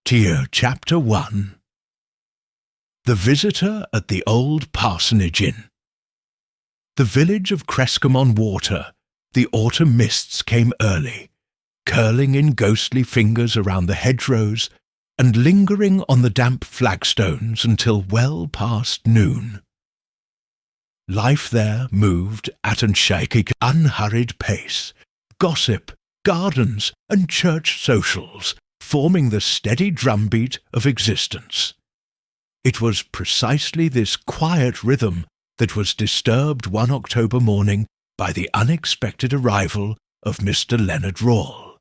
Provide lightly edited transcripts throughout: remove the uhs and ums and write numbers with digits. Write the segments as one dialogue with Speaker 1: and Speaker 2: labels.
Speaker 1: Chapter 1. The Visitor at the Old Parsonage Inn. The village of Crescombe-on-Water, the autumn mists came early, curling in ghostly fingers around the hedgerows and lingering on the damp flagstones until well past noon. Life there moved at an shaky, unhurried pace, gossip, gardens, and church socials forming the steady drumbeat of existence. It was precisely this quiet rhythm that was disturbed one October morning by the unexpected arrival of Mr. Leonard Rawle.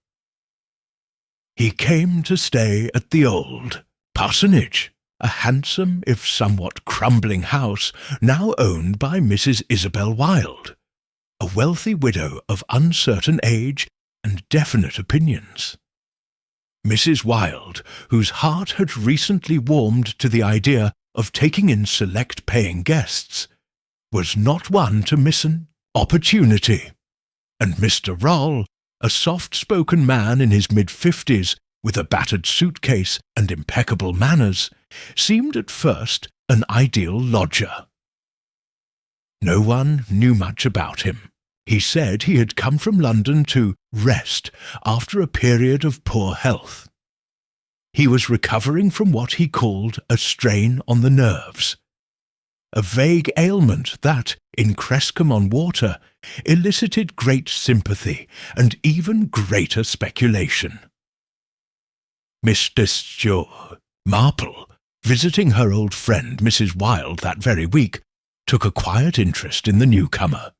Speaker 1: He came to stay at the old parsonage, a handsome if somewhat crumbling house now owned by Mrs. Isabel Wilde, a wealthy widow of uncertain age and definite opinions. Mrs. Wilde, whose heart had recently warmed to the idea of taking in select paying guests, was not one to miss an opportunity, and Mr. Rawle, a soft-spoken man in his mid-50s with a battered suitcase and impeccable manners, seemed at first an ideal lodger. No one knew much about him. He said he had come from London to rest after a period of poor health. He was recovering from what he called a strain on the nerves, a vague ailment that, in Crescombe-on-Water, elicited great sympathy and even greater speculation. Mr. Marple, visiting her old friend Mrs. Wilde that very week, took a quiet interest in the newcomer.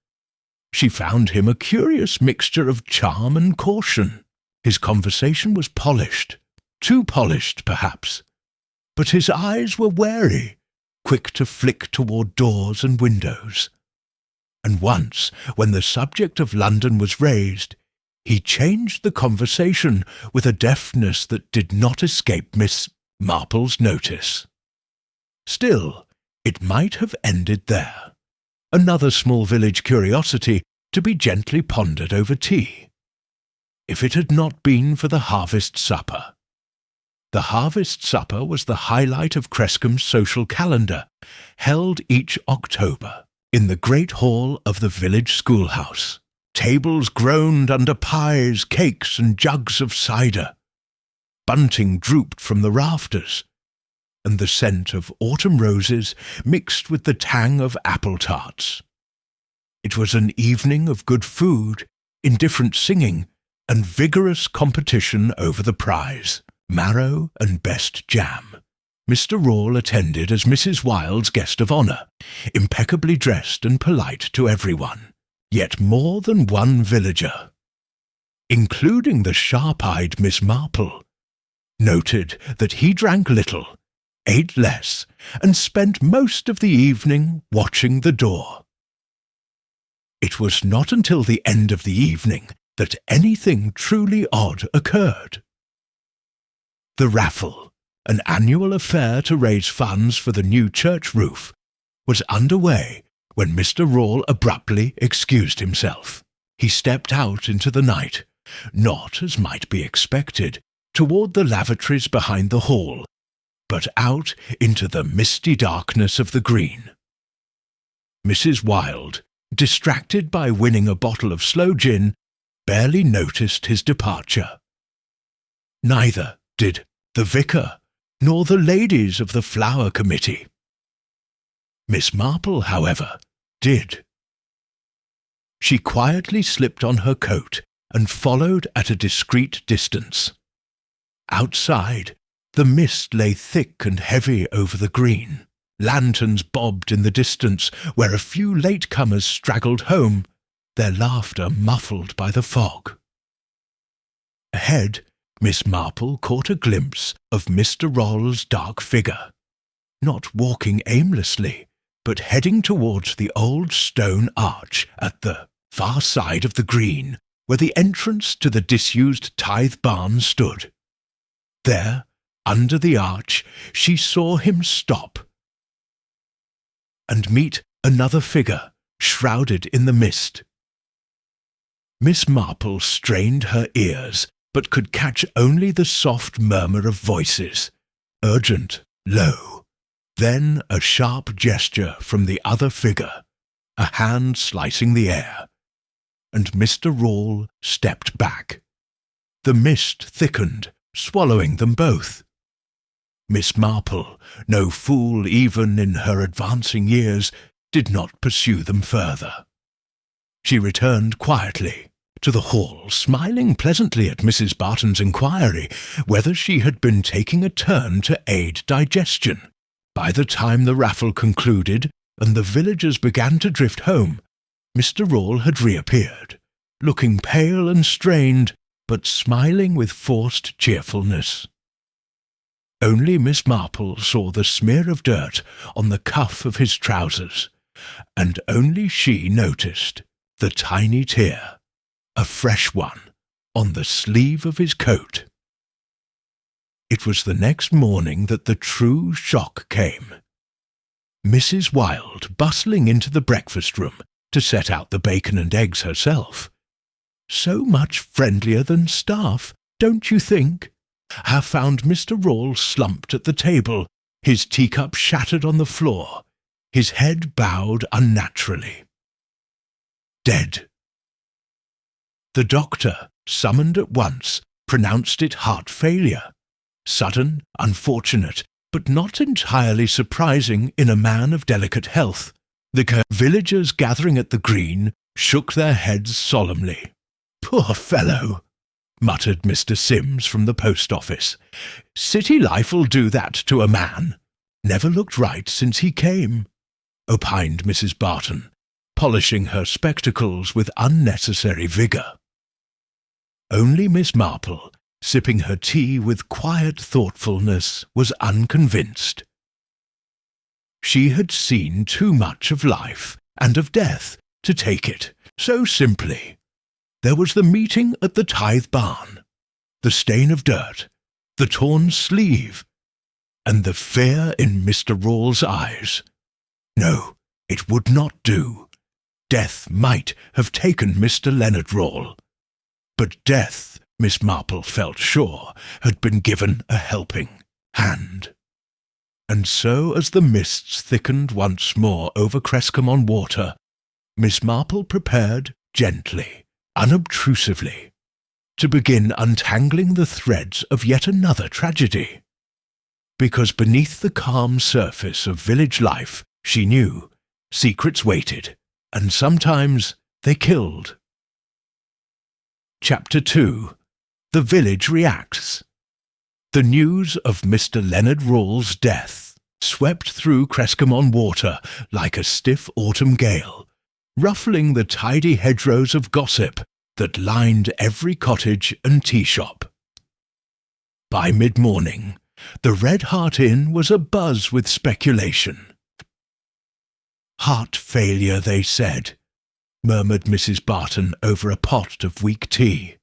Speaker 1: She found him a curious mixture of charm and caution. His conversation was polished, too polished perhaps, but his eyes were wary, quick to flick toward doors and windows. And once, when the subject of London was raised, he changed the conversation with a deftness that did not escape Miss Marple's notice. Still, it might have ended there. Another small village curiosity to be gently pondered over tea, if it had not been for the harvest supper. The harvest supper was the highlight of Crescombe's social calendar, held each October in the great hall of the village schoolhouse. Tables groaned under pies, cakes, and jugs of cider. Bunting drooped from the rafters, and the scent of autumn roses mixed with the tang of apple tarts. It was an evening of good food, indifferent singing, and vigorous competition over the prize, marrow and best jam. Mr. Rawle attended as Mrs. Wilde's guest of honour, impeccably dressed and polite to everyone, yet more than one villager, including the sharp-eyed Miss Marple, noted that he drank little, ate less, and spent most of the evening watching the door. It was not until the end of the evening that anything truly odd occurred. The raffle, an annual affair to raise funds for the new church roof, was underway when Mr. Rawle abruptly excused himself. He stepped out into the night, not, as might be expected, toward the lavatories behind the hall, but out into the misty darkness of the green. Mrs. Wilde, distracted by winning a bottle of sloe gin, barely noticed his departure. Neither did the vicar nor the ladies of the flower committee. Miss Marple, however, did. She quietly slipped on her coat and followed at a discreet distance. Outside, the mist lay thick and heavy over the green. Lanterns bobbed in the distance where a few latecomers straggled home, their laughter muffled by the fog. Ahead, Miss Marple caught a glimpse of Mr. Rawle's dark figure, not walking aimlessly, but heading towards the old stone arch at the far side of the green, where the entrance to the disused tithe barn stood. There, under the arch, she saw him stop and meet another figure, shrouded in the mist. Miss Marple strained her ears, but could catch only the soft murmur of voices, urgent, low, then a sharp gesture from the other figure, a hand slicing the air, and Mr. Rawle stepped back. The mist thickened, swallowing them both. Miss Marple, no fool even in her advancing years, did not pursue them further. She returned quietly to the hall, smiling pleasantly at Mrs. Barton's inquiry whether she had been taking a turn to aid digestion. By the time the raffle concluded and the villagers began to drift home, Mr. Rawle had reappeared, looking pale and strained, but smiling with forced cheerfulness. Only Miss Marple saw the smear of dirt on the cuff of his trousers, and only she noticed the tiny tear, a fresh one, on the sleeve of his coat. It was the next morning that the true shock came. Mrs. Wilde bustling into the breakfast room to set out the bacon and eggs herself. So much friendlier than staff, don't you think? Found Mr. Rawle slumped at the table, his teacup shattered on the floor, his head bowed unnaturally. Dead. The doctor, summoned at once, pronounced it heart failure. Sudden, unfortunate, but not entirely surprising in a man of delicate health. The villagers gathering at the green shook their heads solemnly. "Poor fellow," muttered Mr. Sims from the post office. "City life'll do that to a man. Never looked right since he came," opined Mrs. Barton, polishing her spectacles with unnecessary vigour. Only Miss Marple, sipping her tea with quiet thoughtfulness, was unconvinced. She had seen too much of life and of death to take it so simply. There was the meeting at the tithe barn, the stain of dirt, the torn sleeve, and the fear in Mr. Rawle's eyes. No, it would not do. Death might have taken Mr. Leonard Rawle, but death, Miss Marple felt sure, had been given a helping hand. And so, as the mists thickened once more over Crescomon Water, Miss Marple prepared gently, unobtrusively, to begin untangling the threads of yet another tragedy. Because beneath the calm surface of village life, she knew, secrets waited, and sometimes they killed. Chapter 2. The Village Reacts. The news of Mr. Leonard Rawle's death swept through Crescomon Water like a stiff autumn gale, ruffling the tidy hedgerows of gossip that lined every cottage and tea-shop. By mid-morning, the Red Hart Inn was abuzz with speculation. "Heart failure, they said," murmured Mrs. Barton over a pot of weak tea.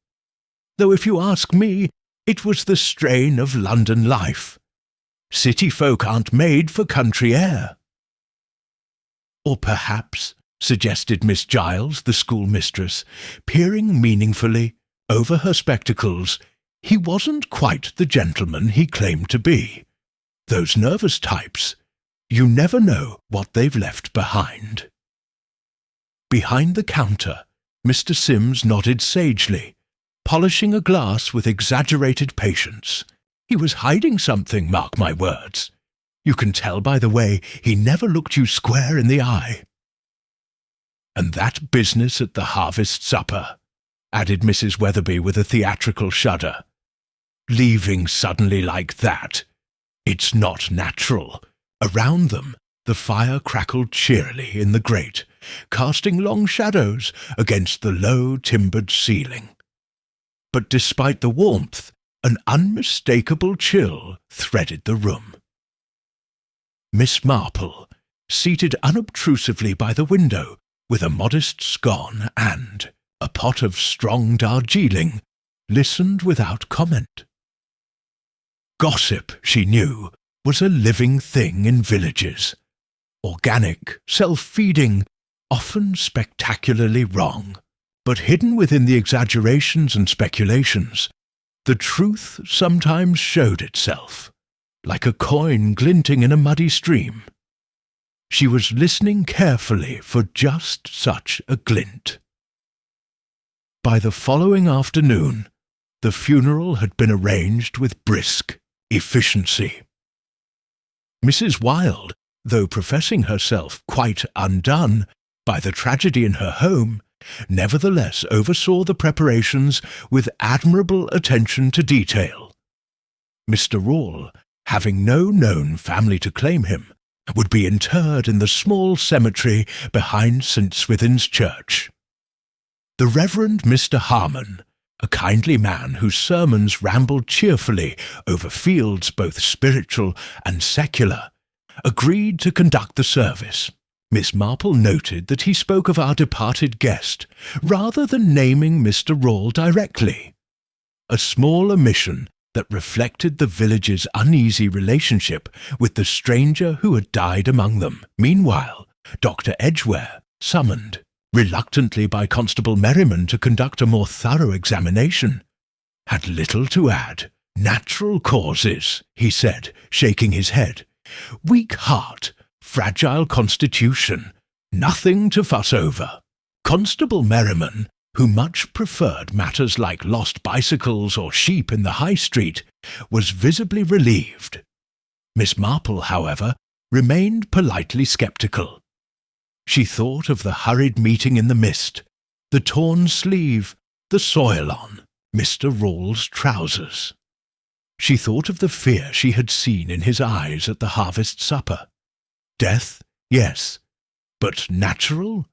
Speaker 1: "Though if you ask me, it was the strain of London life. City folk aren't made for country air." Or perhaps, suggested Miss Giles, the schoolmistress, peering meaningfully over her spectacles, he wasn't quite the gentleman he claimed to be. Those nervous types, you never know what they've left behind. Behind the counter, Mr. Sims nodded sagely, polishing a glass with exaggerated patience. He was hiding something, mark my words. You can tell by the way he never looked you square in the eye. "And that business at the harvest supper," added Mrs. Weatherby with a theatrical shudder. "Leaving suddenly like that. It's not natural." Around them, the fire crackled cheerily in the grate, casting long shadows against the low timbered ceiling. But despite the warmth, an unmistakable chill threaded the room. Miss Marple, seated unobtrusively by the window, with a modest scone and a pot of strong Darjeeling, listened without comment. Gossip, she knew, was a living thing in villages. Organic, self-feeding, often spectacularly wrong. But hidden within the exaggerations and speculations The truth sometimes showed itself, like a coin glinting in a muddy stream. She was listening carefully for just such a glint. By the following afternoon, the funeral had been arranged with brisk efficiency. Mrs. Wilde, though professing herself quite undone by the tragedy in her home, nevertheless oversaw the preparations with admirable attention to detail. Mr. Rawle, having no known family to claim him, would be interred in the small cemetery behind St. Swithin's Church. The Reverend Mr. Harmon, a kindly man whose sermons rambled cheerfully over fields both spiritual and secular, agreed to conduct the service. Miss Marple noted that he spoke of our departed guest, rather than naming Mr. Rawle directly, a small omission that reflected the village's uneasy relationship with the stranger who had died among them. Meanwhile, Dr. Edgware, summoned reluctantly by Constable Merriman to conduct a more thorough examination, had little to add. "Natural causes," he said, shaking his head. "Weak heart, fragile constitution, nothing to fuss over." Constable Merriman, who much preferred matters like lost bicycles or sheep in the High Street, was visibly relieved. Miss Marple, however, remained politely sceptical. She thought of the hurried meeting in the mist, the torn sleeve, the soil on Mr. Rawle's trousers. She thought of the fear she had seen in his eyes at the harvest supper. Death, yes, but natural?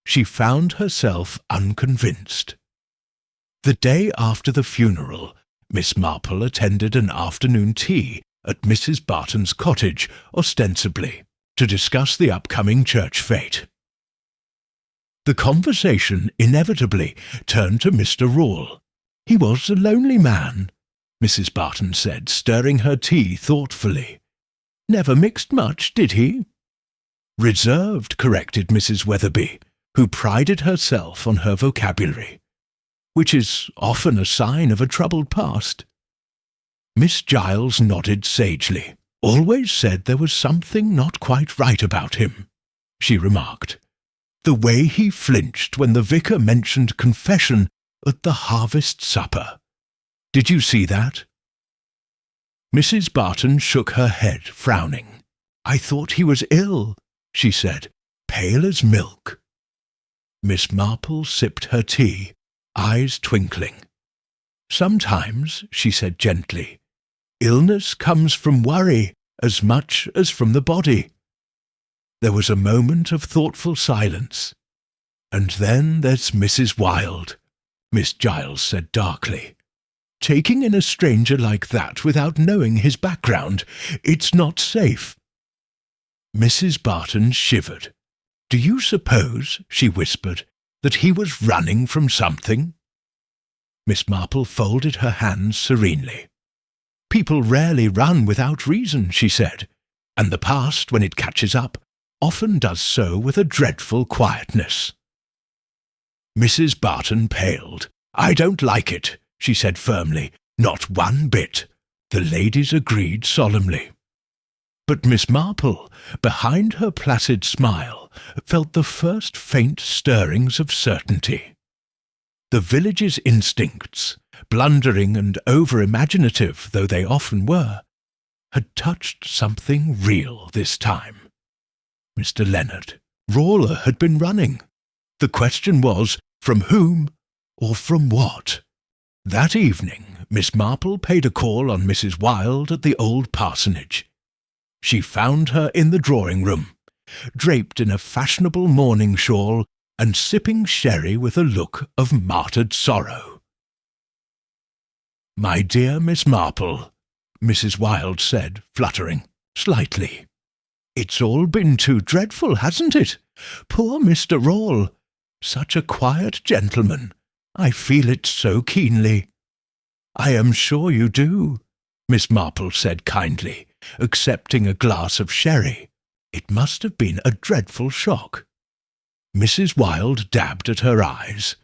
Speaker 1: She found herself unconvinced. The day after the funeral, Miss Marple attended an afternoon tea at Mrs. Barton's cottage, ostensibly to discuss the upcoming church fete. The conversation inevitably turned to Mr. Rawle. He was a lonely man, Mrs. Barton said, stirring her tea thoughtfully. Never mixed much, did he? Reserved, corrected Mrs. Weatherby, who prided herself on her vocabulary, which is often a sign of a troubled past. Miss Giles nodded sagely. Always said there was something not quite right about him, she remarked. The way he flinched when the vicar mentioned confession at the harvest supper. Did you see that? Mrs. Barton shook her head, frowning. I thought he was ill, she said, pale as milk. Miss Marple sipped her tea, eyes twinkling. Sometimes, she said gently, illness comes from worry as much as from the body. There was a moment of thoughtful silence. And then there's Mrs. Wilde, Miss Giles said darkly. Taking in a stranger like that without knowing his background, it's not safe. Mrs. Barton shivered. Do you suppose, she whispered, that he was running from something? Miss Marple folded her hands serenely. People rarely run without reason, she said, and the past, when it catches up, often does so with a dreadful quietness. Mrs. Barton paled. I don't like it, she said firmly. Not one bit. The ladies agreed solemnly. But Miss Marple, behind her placid smile, felt the first faint stirrings of certainty. The village's instincts, blundering and over-imaginative though they often were, had touched something real this time. Mr. Leonard, Rawle had been running. The question was, from whom or from what? That evening, Miss Marple paid a call on Mrs. Wilde at the old parsonage. She found her in the drawing-room, draped in a fashionable mourning shawl and sipping sherry with a look of martyred sorrow. My dear Miss Marple, Mrs. Wilde said, fluttering slightly. It's all been too dreadful, hasn't it? Poor Mr. Rawle. Such a quiet gentleman. I feel it so keenly. I am sure you do, Miss Marple said kindly, accepting a glass of sherry. It must have been a dreadful shock. Mrs. Wilde dabbed at her eyes.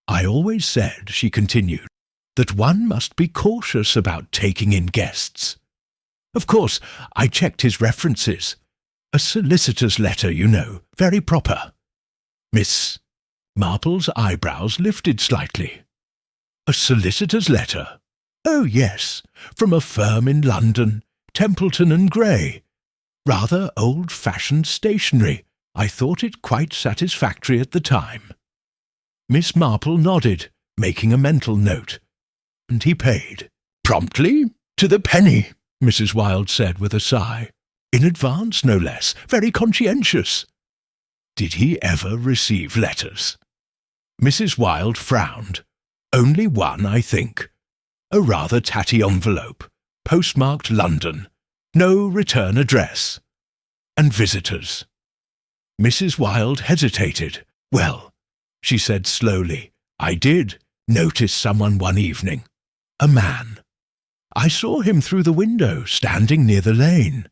Speaker 1: I always said, she continued, that one must be cautious about taking in guests. Of course, I checked his references. A solicitor's letter, you know, very proper. Miss Marple's eyebrows lifted slightly. A solicitor's letter? Oh, yes, from a firm in London, Templeton and Gray. Rather old-fashioned stationery. I thought it quite satisfactory at the time. Miss Marple nodded, making a mental note, and he paid. Promptly, to the penny, Mrs. Wilde said with a sigh. In advance, no less. Very conscientious. Did he ever receive letters? Mrs. Wilde frowned. Only one, I think. A rather tatty envelope, postmarked London. No return address. And visitors. Mrs. Wilde hesitated. Well, she said slowly, I did notice someone one evening. A man. I saw him through the window, standing near the lane.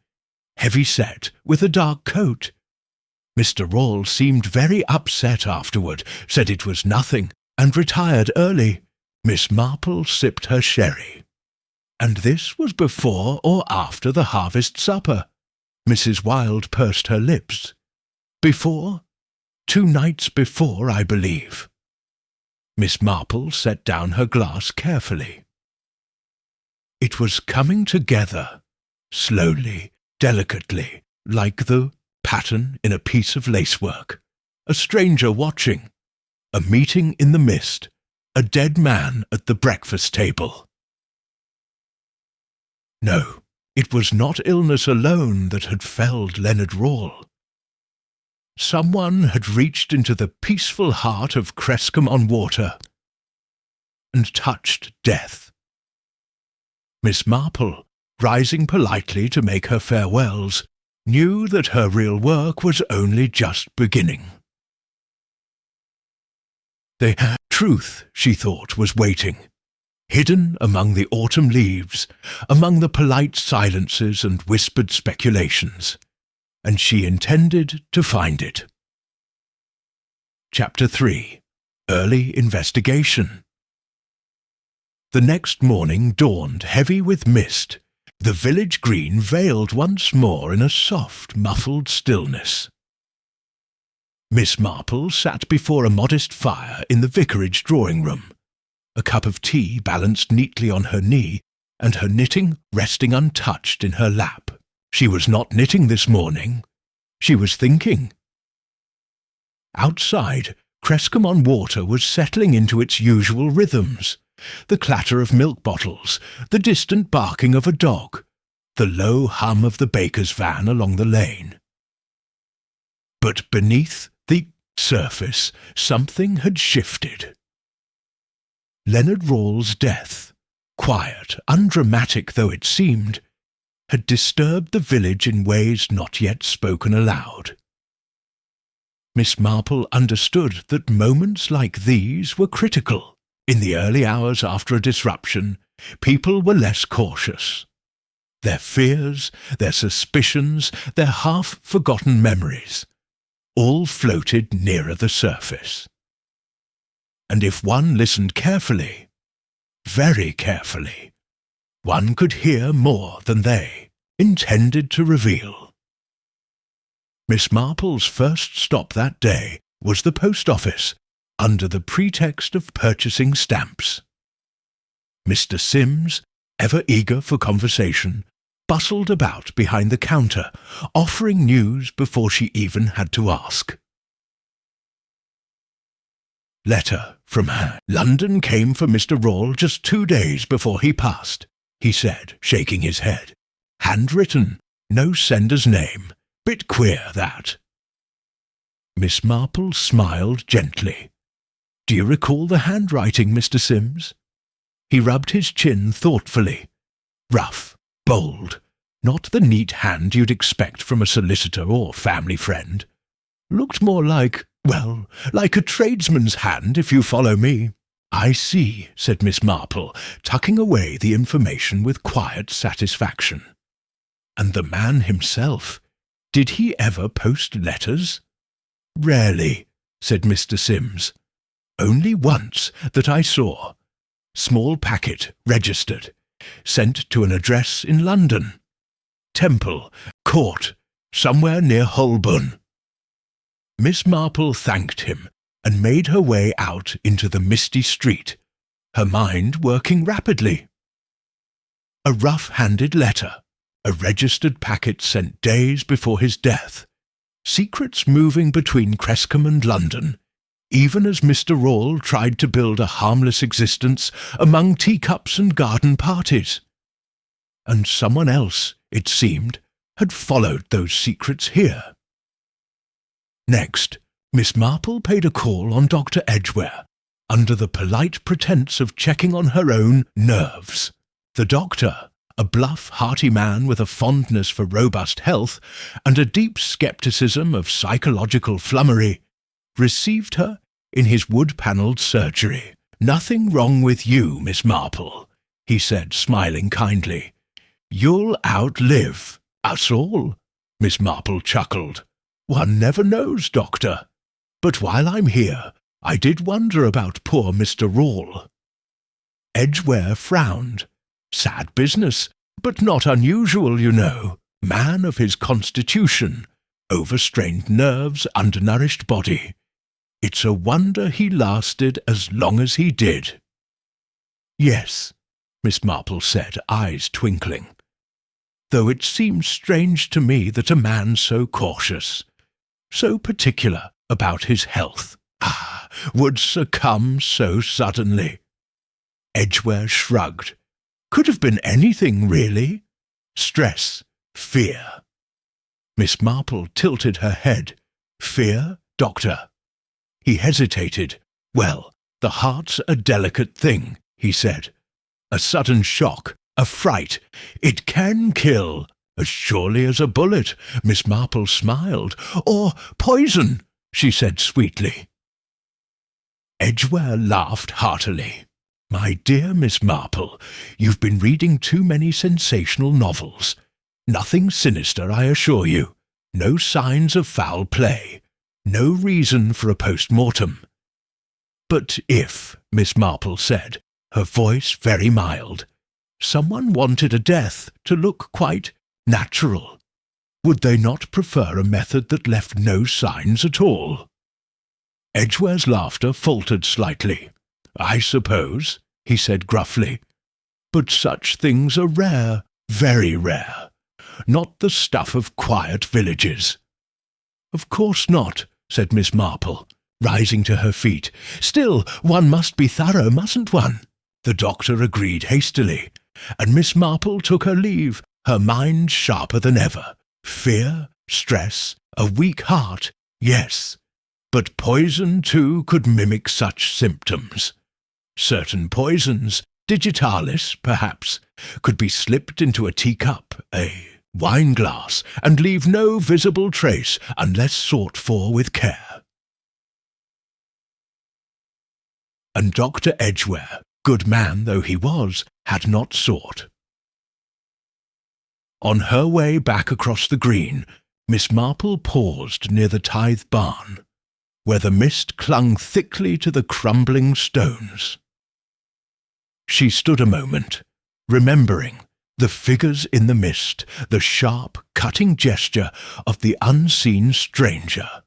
Speaker 1: Heavy-set, with a dark coat. Mr. Rawle seemed very upset afterward, said it was nothing, and retired early. Miss Marple sipped her sherry. And this was before or after the harvest supper. Mrs. Wilde pursed her lips. Before? 2 nights before, I believe. Miss Marple set down her glass carefully. It was coming together, slowly, delicately, like the pattern in a piece of lacework. A stranger watching. A meeting in the mist. A dead man at the breakfast table. No, it was not illness alone that had felled Leonard Rawle. Someone had reached into the peaceful heart of Crescombe-on-Water and touched death. Miss Marple, rising politely to make her farewells, knew that her real work was only just beginning. The truth, she thought, was waiting, hidden among the autumn leaves, among the polite silences and whispered speculations, and she intended to find it. Chapter 3. Early Investigation. The next morning dawned heavy with mist, the village green veiled once more in a soft, muffled stillness. Miss Marple sat before a modest fire in the vicarage drawing-room, a cup of tea balanced neatly on her knee, and her knitting resting untouched in her lap. She was not knitting this morning. She was thinking. Outside, Crescombe-on-Water was settling into its usual rhythms, the clatter of milk bottles, the distant barking of a dog, the low hum of the baker's van along the lane. But beneath the surface, something had shifted. Leonard Rawle's death, quiet, undramatic though it seemed, had disturbed the village in ways not yet spoken aloud. Miss Marple understood that moments like these were critical. In the early hours after a disruption, people were less cautious. Their fears, their suspicions, their half-forgotten memories, all floated nearer the surface. And if one listened carefully, very carefully, one could hear more than they intended to reveal. Miss Marple's first stop that day was the post office, under the pretext of purchasing stamps. Mr. Sims, ever eager for conversation, bustled about behind the counter, offering news before she even had to ask. Letter from her. London came for Mr. Rawle just 2 days before he passed, he said, shaking his head. Handwritten, no sender's name. Bit queer, that. Miss Marple smiled gently. Do you recall the handwriting, Mr. Sims? He rubbed his chin thoughtfully. Rough, bold, not the neat hand you'd expect from a solicitor or family friend. Looked more like, well, like a tradesman's hand, if you follow me. I see, said Miss Marple, tucking away the information with quiet satisfaction. And the man himself, did he ever post letters? Rarely, said Mr. Sims. Only once that I saw. Small packet, registered. Sent to an address in London. Temple, Court, somewhere near Holborn. Miss Marple thanked him and made her way out into the misty street, her mind working rapidly. A rough-handed letter, a registered packet sent days before his death, secrets moving between Crescombe and London, even as Mr. Rawle tried to build a harmless existence among teacups and garden parties. And someone else, it seemed, had followed those secrets here. Next, Miss Marple paid a call on Dr. Edgware, under the polite pretence of checking on her own nerves. The doctor, a bluff, hearty man with a fondness for robust health and a deep scepticism of psychological flummery, received her in his wood-panelled surgery. "Nothing wrong with you, Miss Marple," he said, smiling kindly. "You'll outlive us all." Miss Marple chuckled. "One never knows, Doctor. But while I'm here, I did wonder about poor Mr. Rawle." Edgware frowned. "Sad business, but not unusual, you know. Man of his constitution, overstrained nerves, undernourished body. It's a wonder he lasted as long as he did." "Yes," Miss Marple said, eyes twinkling. "Though it seems strange to me that a man so cautious, so particular about his health, would succumb so suddenly." Edgware shrugged. "Could have been anything, really. Stress, fear." Miss Marple tilted her head. "Fear, Doctor?" He hesitated. "Well, the heart's a delicate thing," he said. "A sudden shock, a fright, it can kill, as surely as a bullet." Miss Marple smiled. "Or poison," she said sweetly. Edgware laughed heartily. "My dear Miss Marple, you've been reading too many sensational novels. Nothing sinister, I assure you. No signs of foul play. No reason for a post-mortem." "But if," Miss Marple said, her voice very mild, "someone wanted a death to look quite natural, would they not prefer a method that left no signs at all?" Edgware's laughter faltered slightly. "I suppose," he said gruffly. "But such things are rare, very rare. Not the stuff of quiet villages." "Of course not," said Miss Marple, rising to her feet. "Still, one must be thorough, mustn't one?" The doctor agreed hastily, and Miss Marple took her leave, her mind sharper than ever. Fear, stress, a weak heart, yes. But poison, too, could mimic such symptoms. Certain poisons, digitalis, perhaps, could be slipped into a teacup, a wine-glass, and leave no visible trace unless sought for with care. And Dr. Edgware, good man though he was, had not sought. On her way back across the green, Miss Marple paused near the Tithe barn, where the mist clung thickly to the crumbling stones. She stood a moment, remembering the figures in the mist, the sharp, cutting gesture of the unseen stranger,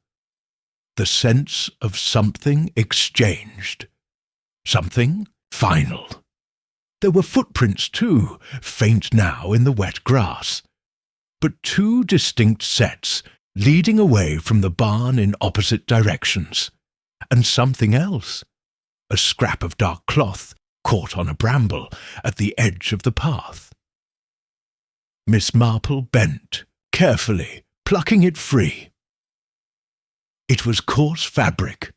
Speaker 1: the sense of something exchanged, something final. There were footprints, too, faint now in the wet grass, but two distinct sets leading away from the barn in opposite directions, and something else, a scrap of dark cloth caught on a bramble at the edge of the path. Miss Marple bent, carefully, plucking it free. It was coarse fabric,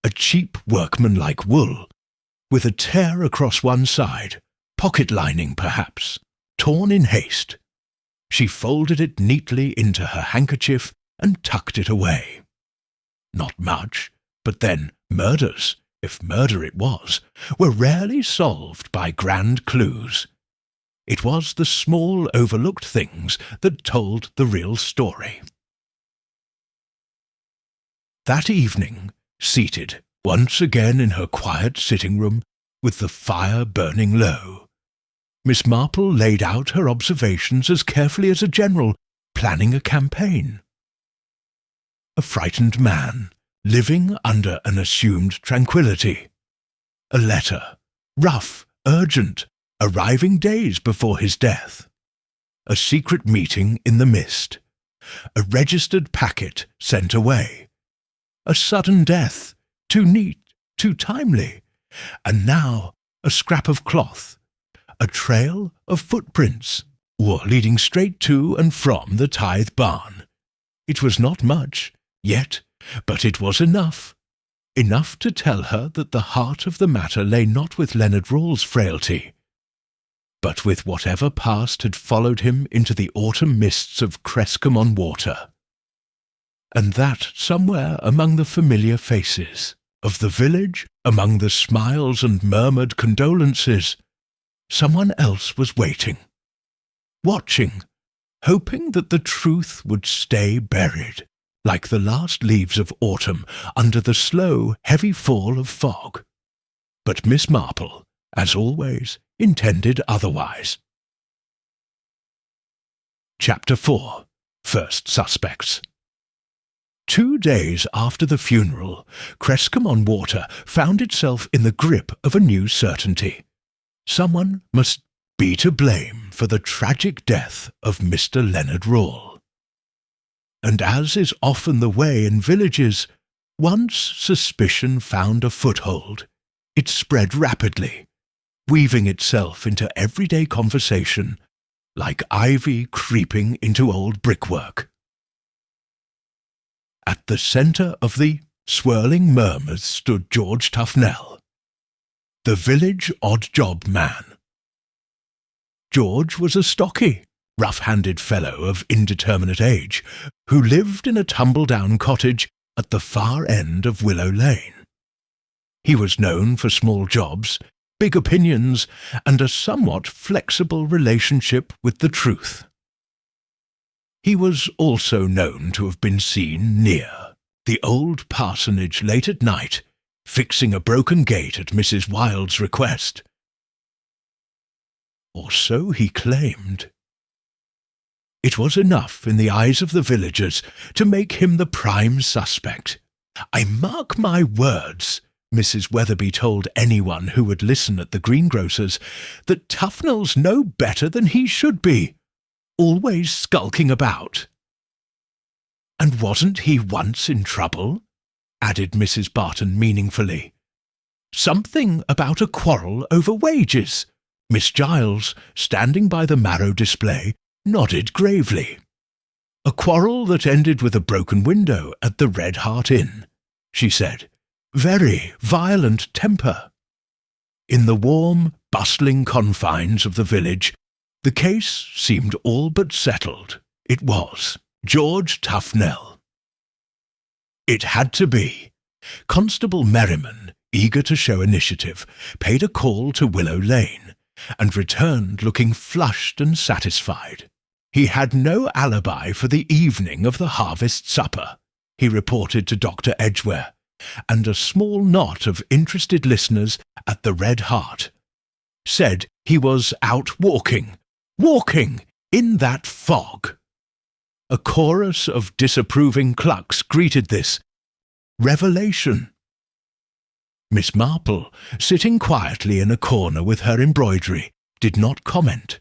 Speaker 1: a cheap workmanlike wool, with a tear across one side, pocket lining perhaps, torn in haste. She folded it neatly into her handkerchief and tucked it away. Not much, but then murders, if murder it was, were rarely solved by grand clues. It was the small overlooked things that told the real story. That evening, seated once again in her quiet sitting-room, with the fire burning low. Miss Marple laid out her observations as carefully as a general planning a campaign. A frightened man, living under an assumed tranquillity. A letter, rough, urgent, arriving days before his death. A secret meeting in the mist. A registered packet sent away. A sudden death, too neat, too timely. And now a scrap of cloth. A trail of footprints, or leading straight to and from the Tithe Barn. It was not much, yet, but it was enough. Enough to tell her that the heart of the matter lay not with Leonard Rawle's frailty, but with whatever past had followed him into the autumn mists of Crescombe-on-Water. And that somewhere among the familiar faces of the village, among the smiles and murmured condolences, someone else was waiting, watching, hoping that the truth would stay buried, like the last leaves of autumn under the slow, heavy fall of fog. But Miss Marple, as always, intended otherwise. Chapter 4. First Suspects. 2 days after the funeral, Crescombe-on-Water found itself in the grip of a new certainty. Someone must be to blame for the tragic death of Mr. Leonard Rawle. And as is often the way in villages, once suspicion found a foothold, it spread rapidly, weaving itself into everyday conversation, like ivy creeping into old brickwork. At the centre of the swirling murmurs stood George Tufnell, the village odd-job man. George was a stocky, rough-handed fellow of indeterminate age, who lived in a tumble-down cottage at the far end of Willow Lane. He was known for small jobs, big opinions, and a somewhat flexible relationship with the truth. He was also known to have been seen near the old parsonage late at night, fixing a broken gate at Mrs. Wilde's request. Or so he claimed. It was enough in the eyes of the villagers to make him the prime suspect. "I mark my words," Mrs. Weatherby told anyone who would listen at the greengrocer's, "that Tufnell's no better than he should be, always skulking about." "And wasn't he once in trouble?" added Mrs. Barton meaningfully. "Something about a quarrel over wages." Miss Giles, standing by the marrow display, nodded gravely. "A quarrel that ended with a broken window at the Red Hart Inn," she said. "Very violent temper." In the warm, bustling confines of the village, the case seemed all but settled. It was George Tufnell. It had to be. Constable Merriman, eager to show initiative, paid a call to Willow Lane, and returned looking flushed and satisfied. He had no alibi for the evening of the harvest supper, he reported to Dr. Edgware, and a small knot of interested listeners at the Red Hart said he was out walking in that fog. A chorus of disapproving clucks greeted this revelation. Miss Marple, sitting quietly in a corner with her embroidery, did not comment.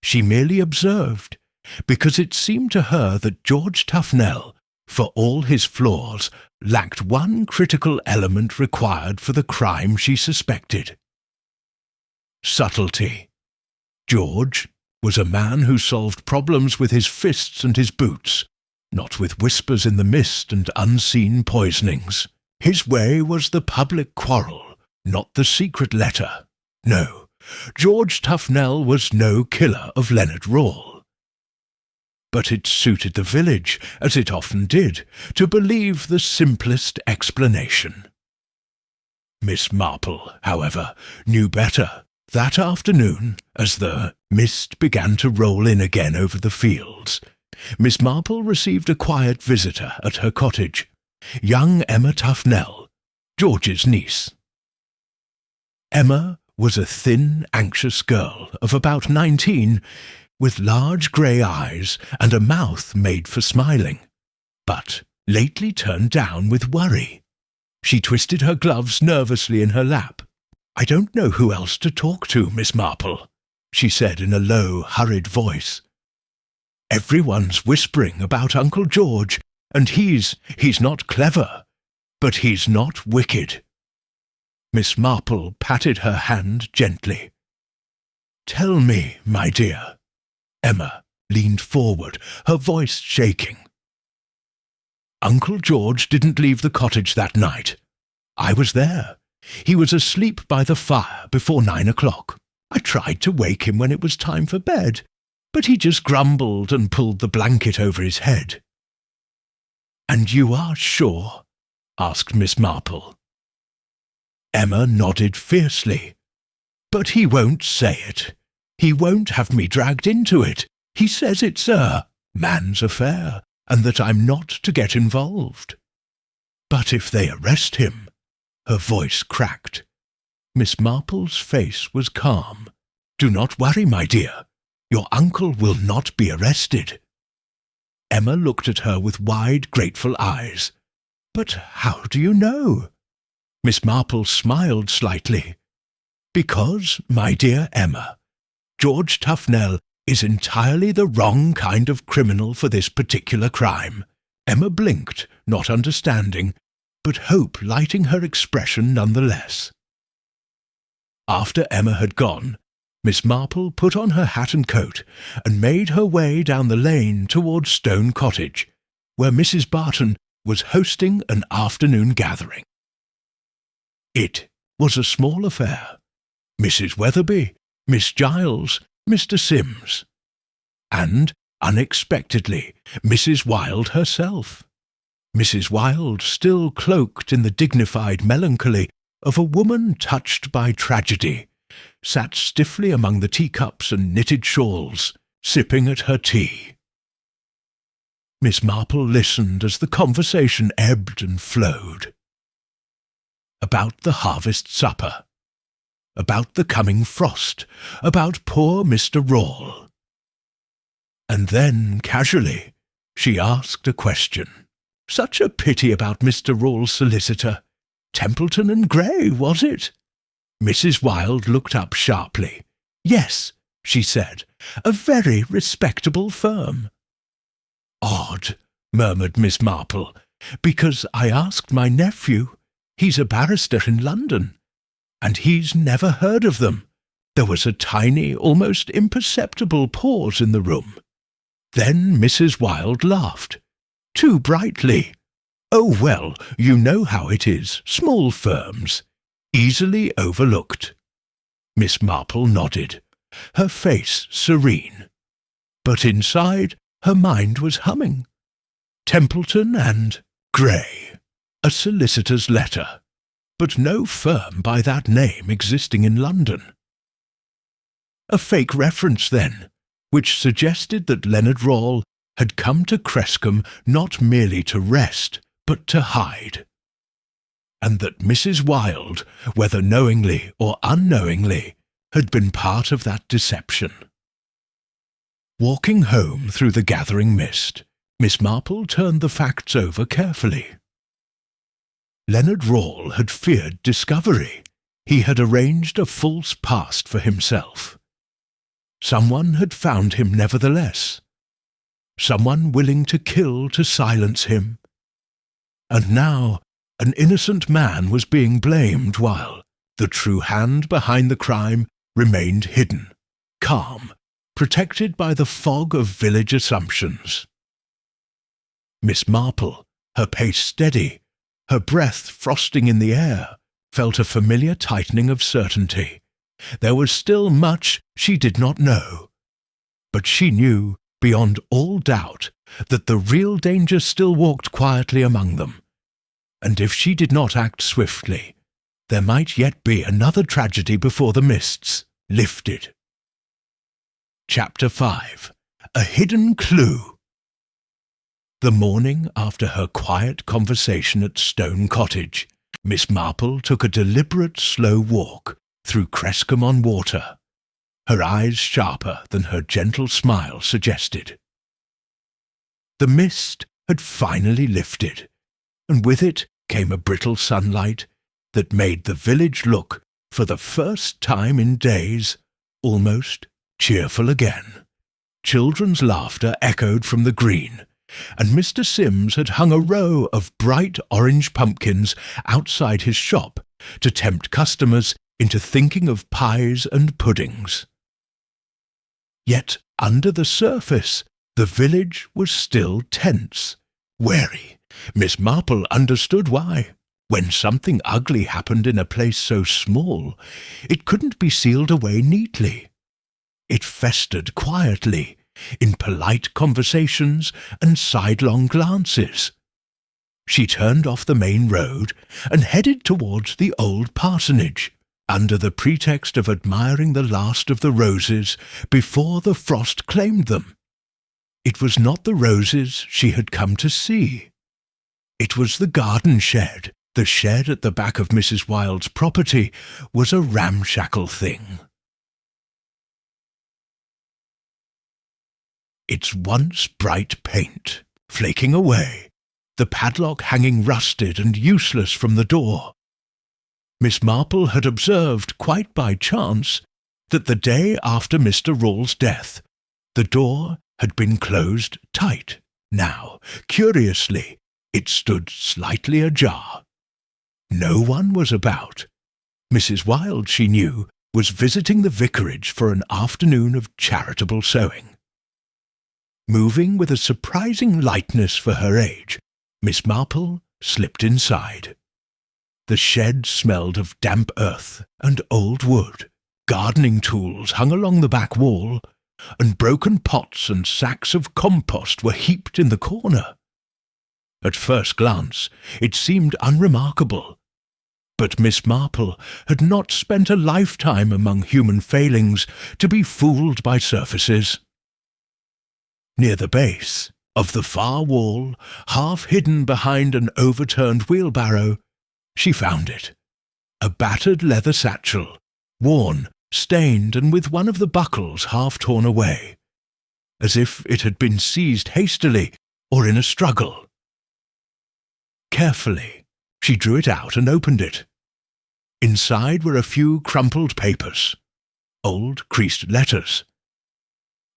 Speaker 1: She merely observed, because it seemed to her that George Tufnell, for all his flaws, lacked one critical element required for the crime she suspected: subtlety. George was a man who solved problems with his fists and his boots, not with whispers in the mist and unseen poisonings. His way was the public quarrel, not the secret letter. No, George Tufnell was no killer of Leonard Rawle. But it suited the village, as it often did, to believe the simplest explanation. Miss Marple, however, knew better. That afternoon, as the mist began to roll in again over the fields, Miss Marple received a quiet visitor at her cottage, young Emma Tufnell, George's niece. Emma was a thin, anxious girl of about 19, with large grey eyes and a mouth made for smiling, but lately turned down with worry. She twisted her gloves nervously in her lap. "I don't know who else to talk to, Miss Marple," she said in a low, hurried voice. "Everyone's whispering about Uncle George, and he's not clever, but he's not wicked." Miss Marple patted her hand gently. "Tell me, my dear." Emma leaned forward, her voice shaking. "Uncle George didn't leave the cottage that night. I was there. He was asleep by the fire before 9 o'clock. I tried to wake him when it was time for bed, but he just grumbled and pulled the blanket over his head." "And you are sure?" asked Miss Marple. Emma nodded fiercely. "But he won't say it. He won't have me dragged into it. He says it's a man's affair, and that I'm not to get involved." "But if they arrest him—" Her voice cracked. Miss Marple's face was calm. "Do not worry, my dear. Your uncle will not be arrested." Emma looked at her with wide, grateful eyes. "But how do you know?" Miss Marple smiled slightly. "Because, my dear Emma, George Tufnell is entirely the wrong kind of criminal for this particular crime." Emma blinked, not understanding, but hope lighting her expression nonetheless. After Emma had gone, Miss Marple put on her hat and coat and made her way down the lane towards Stone Cottage, where Mrs. Barton was hosting an afternoon gathering. It was a small affair. Mrs. Weatherby, Miss Giles, Mr. Sims, and, unexpectedly, Mrs. Wilde herself. Mrs. Wilde, still cloaked in the dignified melancholy of a woman touched by tragedy, sat stiffly among the teacups and knitted shawls, sipping at her tea. Miss Marple listened as the conversation ebbed and flowed. About the harvest supper, about the coming frost, about poor Mr. Rawle. And then, casually, she asked a question. Such a pity about Mr. Rawle's solicitor. Templeton and Grey, was it? Mrs. Wilde looked up sharply. "Yes," she said, "a very respectable firm." "Odd," murmured Miss Marple, "because I asked my nephew. He's a barrister in London, and he's never heard of them." There was a tiny, almost imperceptible pause in the room. Then Mrs. Wilde laughed, too brightly. "Oh, well, you know how it is, small firms. Easily overlooked." Miss Marple nodded, her face serene. But inside, her mind was humming. Templeton and Grey. A solicitor's letter, but no firm by that name existing in London. A fake reference, then, which suggested that Leonard Rawle had come to Crescombe not merely to rest, but to hide, and that Mrs. Wilde, whether knowingly or unknowingly, had been part of that deception. Walking home through the gathering mist, Miss Marple turned the facts over carefully. Leonard Rawle had feared discovery. He had arranged a false past for himself. Someone had found him nevertheless. Someone willing to kill to silence him. And now an innocent man was being blamed while the true hand behind the crime remained hidden, calm, protected by the fog of village assumptions. Miss Marple, her pace steady, her breath frosting in the air, felt a familiar tightening of certainty. There was still much she did not know, but she knew, beyond all doubt, that the real danger still walked quietly among them, and if she did not act swiftly, there might yet be another tragedy before the mists lifted. Chapter 5. A Hidden Clue. The morning after her quiet conversation at Stone Cottage, Miss Marple took a deliberate, slow walk through Crescomon-water, her eyes sharper than her gentle smile suggested. The mist had finally lifted, and with it came a brittle sunlight that made the village look, for the first time in days, almost cheerful again. Children's laughter echoed from the green, and Mr. Sims had hung a row of bright orange pumpkins outside his shop to tempt customers into thinking of pies and puddings. Yet under the surface the village was still tense, wary. Miss Marple understood why. When something ugly happened in a place so small, it couldn't be sealed away neatly. It festered quietly, in polite conversations and sidelong glances. She turned off the main road and headed towards the old parsonage, under the pretext of admiring the last of the roses before the frost claimed them. It was not the roses she had come to see. It was the garden shed. The shed at the back of Mrs. Wilde's property was a ramshackle thing. Its once bright paint flaking away, the padlock hanging rusted and useless from the door. Miss Marple had observed, quite by chance, that the day after Mr. Rawle's death, the door had been closed tight. Now, curiously, it stood slightly ajar. No one was about. Mrs. Wilde, she knew, was visiting the vicarage for an afternoon of charitable sewing. Moving with a surprising lightness for her age, Miss Marple slipped inside. The shed smelled of damp earth and old wood. Gardening tools hung along the back wall, and broken pots and sacks of compost were heaped in the corner. At first glance, it seemed unremarkable, but Miss Marple had not spent a lifetime among human failings to be fooled by surfaces. Near the base of the far wall, half hidden behind an overturned wheelbarrow, she found it. A battered leather satchel, worn, stained, and with one of the buckles half torn away, as if it had been seized hastily or in a struggle. Carefully, she drew it out and opened it. Inside were a few crumpled papers, old creased letters,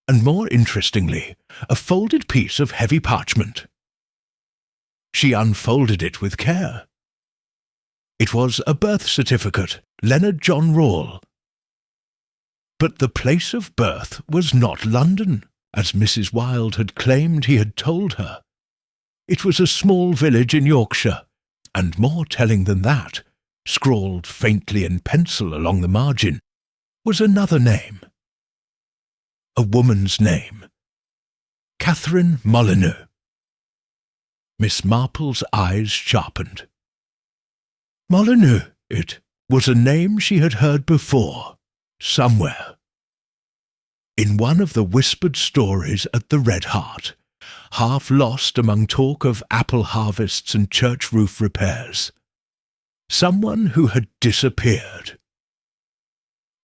Speaker 1: and more interestingly, a folded piece of heavy parchment. She unfolded it with care. It was a birth certificate, Leonard John Rawle. But the place of birth was not London, as Mrs. Wilde had claimed he had told her. It was a small village in Yorkshire, and more telling than that, scrawled faintly in pencil along the margin, was another name. A woman's name. Catherine Molyneux. Miss Marple's eyes sharpened. Molyneux, it was a name she had heard before, somewhere. In one of the whispered stories at the Red Hart, half lost among talk of apple harvests and church roof repairs. Someone who had disappeared.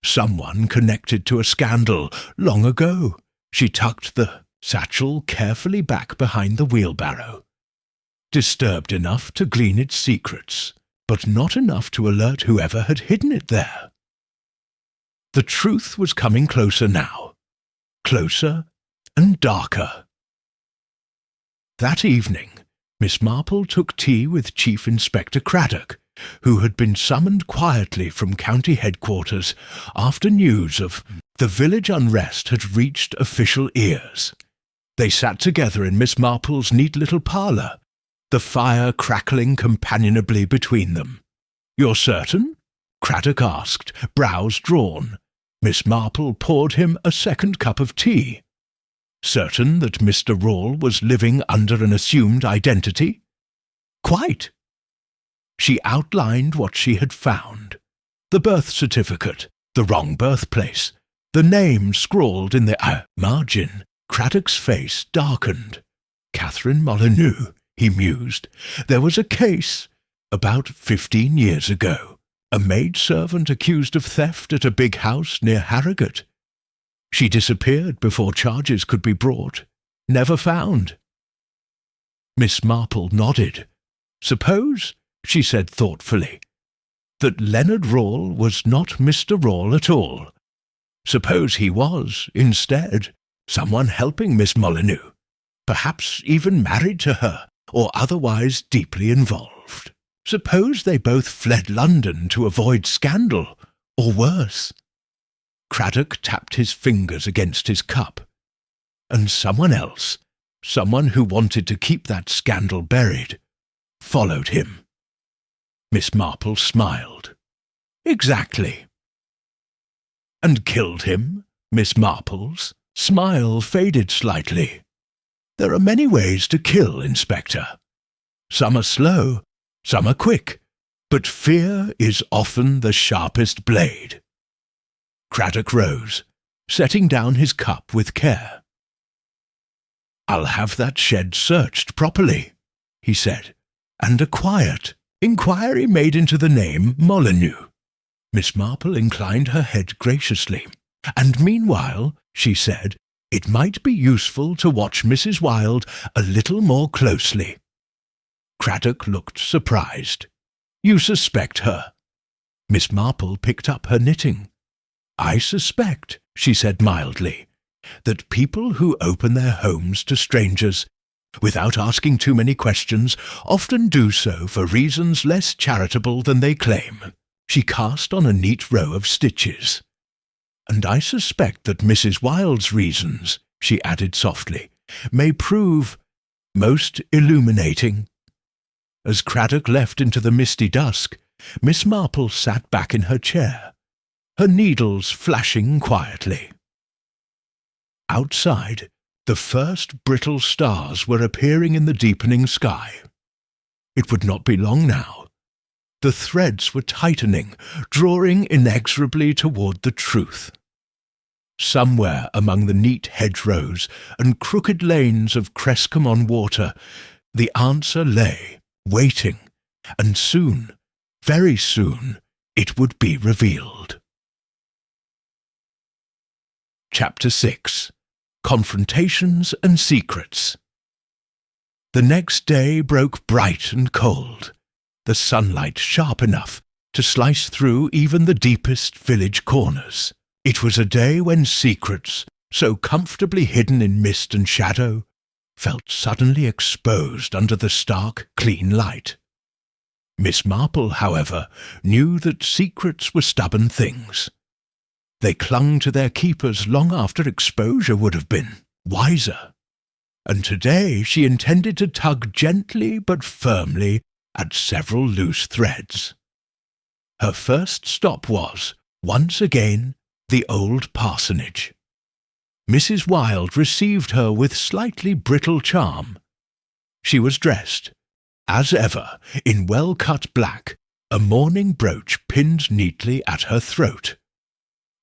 Speaker 1: Someone connected to a scandal long ago. She tucked the satchel carefully back behind the wheelbarrow. Disturbed enough to glean its secrets, but not enough to alert whoever had hidden it there. The truth was coming closer now. Closer and darker. That evening, Miss Marple took tea with Chief Inspector Craddock, who had been summoned quietly from county headquarters after news of the village unrest had reached official ears. They sat together in Miss Marple's neat little parlour, the fire crackling companionably between them. "You're certain?" Craddock asked, brows drawn. Miss Marple poured him a second cup of tea. Certain that Mr. Rawle was living under an assumed identity? Quite. She outlined what she had found. The birth certificate, the wrong birthplace, the name scrawled in the margin. Craddock's face darkened. Catherine Molyneux, he mused. There was a case about 15 years ago. A maidservant accused of theft at a big house near Harrogate. She disappeared before charges could be brought. Never found." Miss Marple nodded. "Suppose," she said thoughtfully, "that Leonard Rawle was not Mr. Rawle at all. Suppose he was, instead, someone helping Miss Molyneux, perhaps even married to her, or otherwise deeply involved. Suppose they both fled London to avoid scandal, or worse." Craddock tapped his fingers against his cup. "And someone else, someone who wanted to keep that scandal buried, followed him." Miss Marple smiled. "Exactly." "And killed him?" Miss Marple's smile faded slightly. "There are many ways to kill, Inspector. Some are slow, some are quick, but fear is often the sharpest blade." Craddock rose, setting down his cup with care. "I'll have that shed searched properly," he said, "and a quiet inquiry made into the name Molyneux." Miss Marple inclined her head graciously. "And meanwhile," she said, "it might be useful to watch Mrs. Wilde a little more closely." Craddock looked surprised. "You suspect her?" Miss Marple picked up her knitting. "I suspect," she said mildly, "that people who open their homes to strangers, without asking too many questions, often do so for reasons less charitable than they claim." She cast on a neat row of stitches. "And I suspect that Mrs. Wilde's reasons," she added softly, "may prove most illuminating." As Craddock left into the misty dusk, Miss Marple sat back in her chair, her needles flashing quietly. Outside, the first brittle stars were appearing in the deepening sky. It would not be long now. The threads were tightening, drawing inexorably toward the truth. Somewhere among the neat hedgerows and crooked lanes of Crescombe-on-Water, the answer lay, waiting, and soon, very soon, it would be revealed. Chapter 6. Confrontations and Secrets. The next day broke bright and cold, the sunlight sharp enough to slice through even the deepest village corners. It was a day when secrets, so comfortably hidden in mist and shadow, felt suddenly exposed under the stark, clean light. Miss Marple, however, knew that secrets were stubborn things. They clung to their keepers long after exposure would have been wiser. And today she intended to tug gently but firmly at several loose threads. Her first stop was, once again, the old parsonage. Mrs. Wilde received her with slightly brittle charm. She was dressed, as ever, in well-cut black, a mourning brooch pinned neatly at her throat.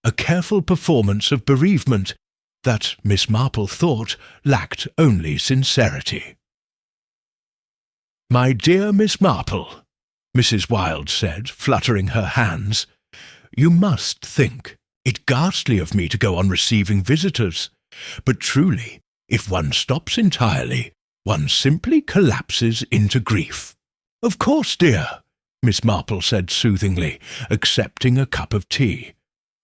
Speaker 1: A careful performance of bereavement that, Miss Marple thought, lacked only sincerity. "My dear Miss Marple," Mrs. Wilde said, fluttering her hands, "you must think it ghastly of me to go on receiving visitors, but truly, if one stops entirely, one simply collapses into grief." "Of course, dear," Miss Marple said soothingly, accepting a cup of tea.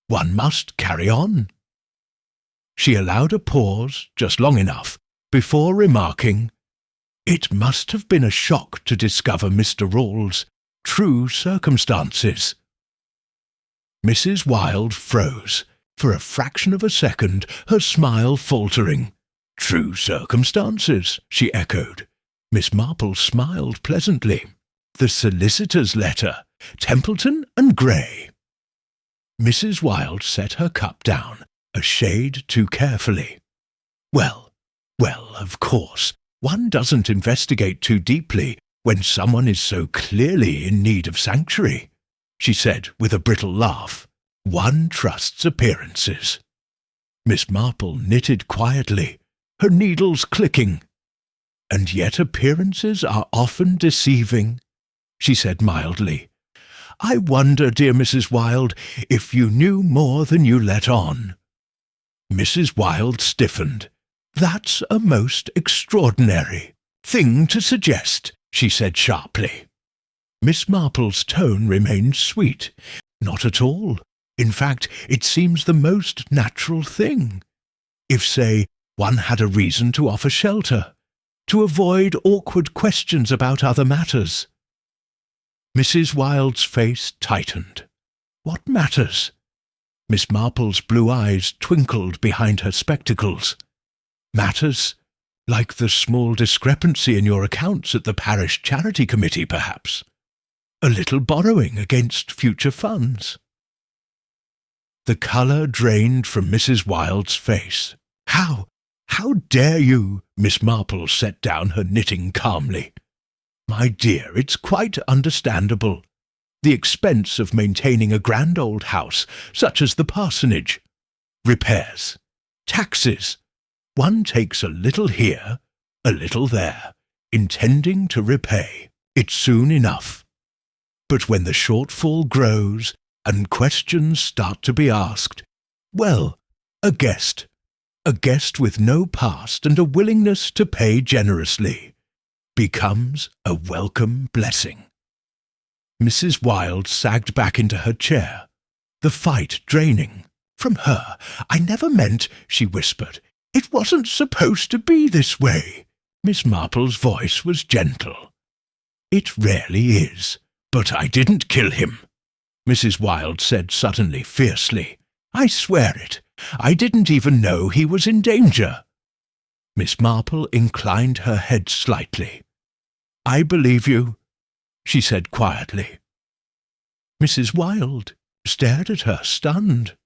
Speaker 1: "One must carry on." She allowed a pause, just long enough, before remarking, "It must have been a shock to discover Mr. Rawle's true circumstances." Mrs. Wilde froze, for a fraction of a second, her smile faltering. "True circumstances," she echoed. Miss Marple smiled pleasantly. "The solicitor's letter, Templeton and Grey." Mrs. Wilde set her cup down, a shade too carefully. Well, of course, one doesn't investigate too deeply when someone is so clearly in need of sanctuary," she said with a brittle laugh. "One trusts appearances." Miss Marple knitted quietly, her needles clicking. "And yet appearances are often deceiving," she said mildly. I wonder, dear Mrs. Wilde, if you knew more than you let on." Mrs. Wilde stiffened. "That's a most extraordinary thing to suggest," she said sharply. Miss Marple's tone remained sweet. "Not at all. In fact, it seems the most natural thing. If, say, one had a reason to offer shelter, to avoid awkward questions about other matters." Mrs. Wilde's face tightened. "What matters?" Miss Marple's blue eyes twinkled behind her spectacles. "Matters like the small discrepancy in your accounts at the parish charity committee, perhaps. A little borrowing against future funds." The colour drained from Mrs. Wilde's face. How dare you?" Miss Marple set down her knitting calmly. "My dear, it's quite understandable. The expense of maintaining a grand old house, such as the parsonage. Repairs. Taxes. One takes a little here, a little there, intending to repay. It's soon enough. But when the shortfall grows and questions start to be asked, well, a guest with no past and a willingness to pay generously, becomes a welcome blessing." Mrs. Wilde sagged back into her chair, the fight draining from her. "I never meant," she whispered. "It wasn't supposed to be this way." Miss Marple's voice was gentle. "It rarely is. But I didn't kill him," Mrs. Wilde said suddenly, fiercely. "I swear it. I didn't even know he was in danger." Miss Marple inclined her head slightly. "I believe you," she said quietly. Mrs. Wilde stared at her, stunned.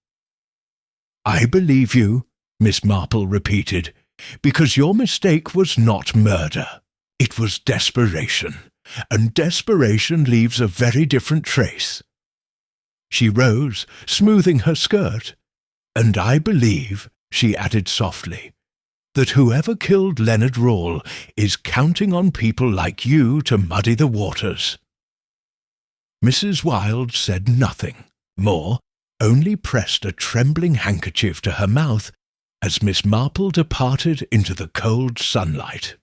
Speaker 1: "I believe you," Miss Marple repeated, "because your mistake was not murder. It was desperation, and desperation leaves a very different trace." She rose, smoothing her skirt. "And I believe," she added softly, "that whoever killed Leonard Rawle is counting on people like you to muddy the waters." Mrs. Wilde said nothing more, only pressed a trembling handkerchief to her mouth as Miss Marple departed into the cold sunlight.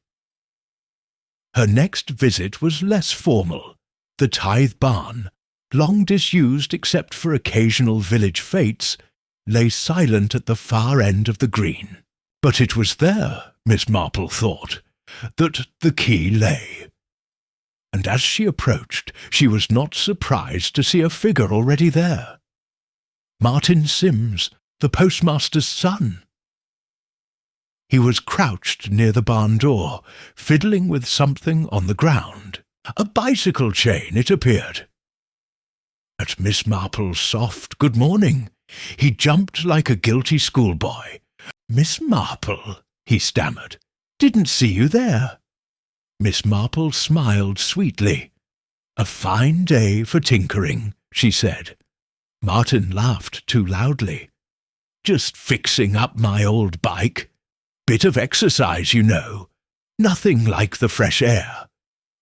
Speaker 1: Her next visit was less formal. The tithe barn, long disused except for occasional village fêtes, lay silent at the far end of the green. But it was there, Miss Marple thought, that the key lay. And as she approached, she was not surprised to see a figure already there. Martin Sims, the postmaster's son. He was crouched near the barn door, fiddling with something on the ground. A bicycle chain, it appeared. At Miss Marple's soft "good morning," he jumped like a guilty schoolboy. "Miss Marple," he stammered, "didn't see you there." Miss Marple smiled sweetly. "A fine day for tinkering," she said. Martin laughed too loudly. "Just fixing up my old bike. Bit of exercise, you know. Nothing like the fresh air."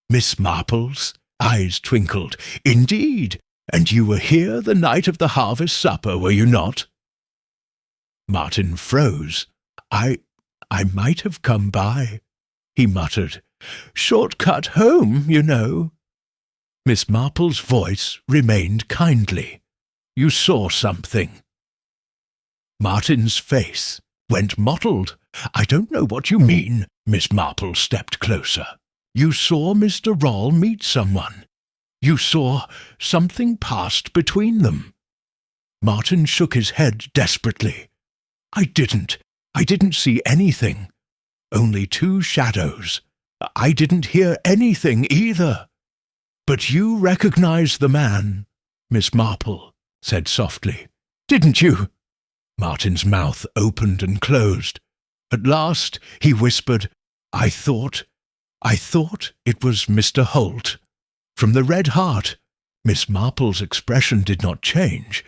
Speaker 1: Miss Marple's eyes twinkled. "Indeed, and you were here the night of the harvest supper, were you not?" Martin froze. I might have come by," he muttered. "Short cut home, you know." Miss Marple's voice remained kindly. "You saw something." Martin's face went mottled. "I don't know what you mean." Miss Marple stepped closer. "You saw Mr. Rawle meet someone. You saw something passed between them." Martin shook his head desperately. I didn't see anything. Only two shadows. I didn't hear anything either." "But you recognized the man," Miss Marple said softly. "Didn't you?" Martin's mouth opened and closed. At last he whispered, I thought it was Mr. Holt. From the Red Hart." Miss Marple's expression did not change,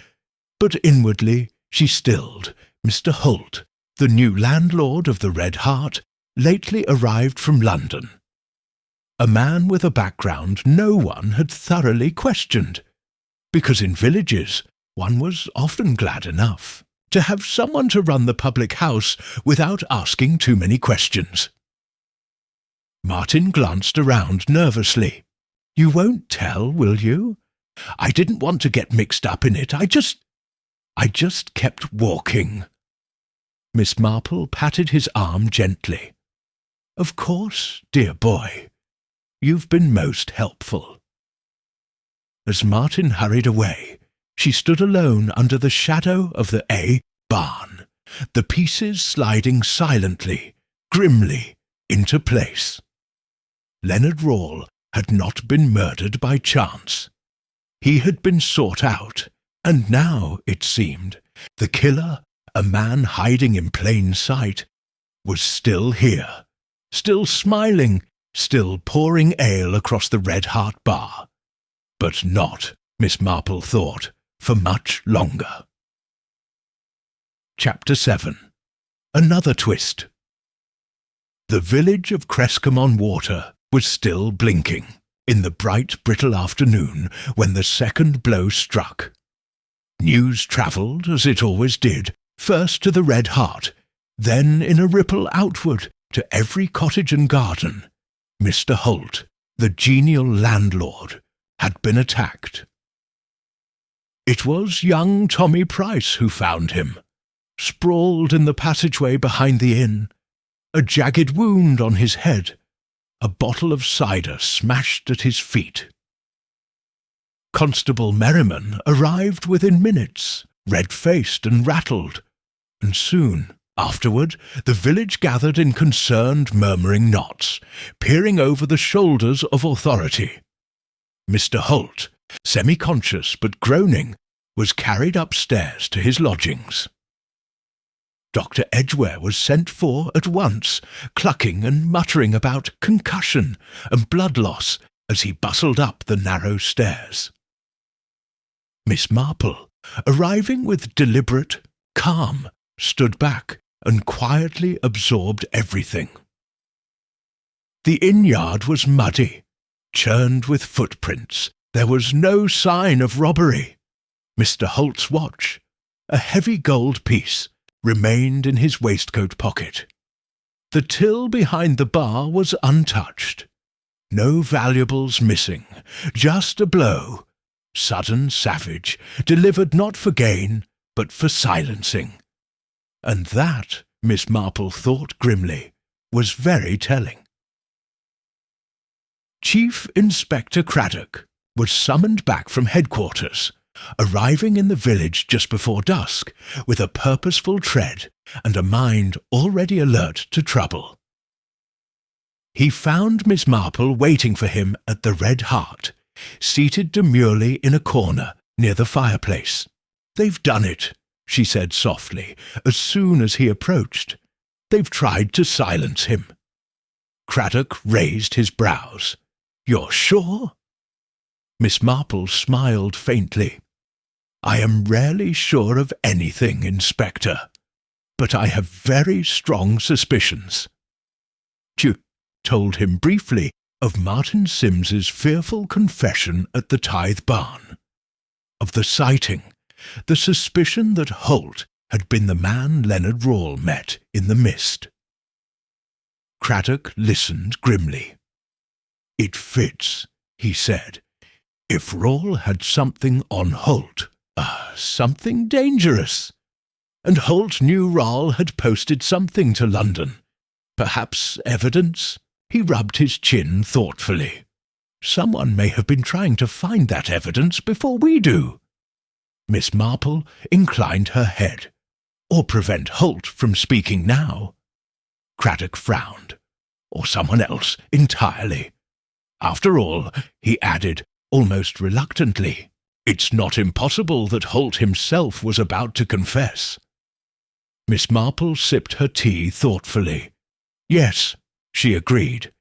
Speaker 1: but inwardly she stilled. Mr. Holt, the new landlord of the Red Hart, lately arrived from London. A man with a background no one had thoroughly questioned. because in villages one was often glad enough to have someone to run the public house without asking too many questions. Martin glanced around nervously. "You won't tell, will you? I didn't want to get mixed up in it. I just kept walking." Miss Marple patted his arm gently. "Of course, dear boy. You've been most helpful." As Martin hurried away, she stood alone under the shadow of the barn, the pieces sliding silently, grimly, into place. Leonard Rawle had not been murdered by chance. He had been sought out, and now, it seemed, the killer, a man hiding in plain sight, was still here, still smiling, still pouring ale across the Red Hart bar. But not, Miss Marple thought, for much longer. Chapter 7. Another twist. The village of Crescombe-on-Water was still blinking in the bright, brittle afternoon when the second blow struck. News travelled, as it always did, first to the Red Hart, then in a ripple outward to every cottage and garden. Mr. Holt, the genial landlord, had been attacked. It was young Tommy Price who found him, sprawled in the passageway behind the inn, a jagged wound on his head, a bottle of cider smashed at his feet. Constable Merriman arrived within minutes, red-faced and rattled, and soon afterward the village gathered in concerned, murmuring knots, peering over the shoulders of authority. Mr. Holt, semi-conscious but groaning, was carried upstairs to his lodgings. Dr. Edgware was sent for at once, clucking and muttering about concussion and blood loss as he bustled up the narrow stairs. Miss Marple, arriving with deliberate calm, stood back and quietly absorbed everything. The inn-yard was muddy, churned with footprints. There was no sign of robbery. Mr. Holt's watch, a heavy gold piece, remained in his waistcoat pocket. The till behind the bar was untouched. No valuables missing, just a blow, sudden, savage, delivered not for gain, but for silencing. And that, Miss Marple thought grimly, was very telling. Chief Inspector Craddock was summoned back from headquarters, arriving in the village just before dusk, with a purposeful tread and a mind already alert to trouble. He found Miss Marple waiting for him at the Red Hart, seated demurely in a corner near the fireplace. "They've done it," she said softly, as soon as he approached. "They've tried to silence him." Craddock raised his brows. "You're sure?" Miss Marple smiled faintly. "I am rarely sure of anything, Inspector, but I have very strong suspicions." She told him briefly of Martin Simms's fearful confession at the Tithe Barn, of the sighting, the suspicion that Holt had been the man Leonard Rawle met in the mist. Craddock listened grimly. "It fits," he said. "If Rawle had something on Holt, something dangerous. And Holt knew Rawle had posted something to London. Perhaps evidence?" He rubbed his chin thoughtfully. "Someone may have been trying to find that evidence before we do." Miss Marple inclined her head. "Or prevent Holt from speaking now." Craddock frowned. "Or someone else entirely. After all," he added, almost reluctantly, "it's not impossible that Holt himself was about to confess." Miss Marple sipped her tea thoughtfully. "Yes," she agreed.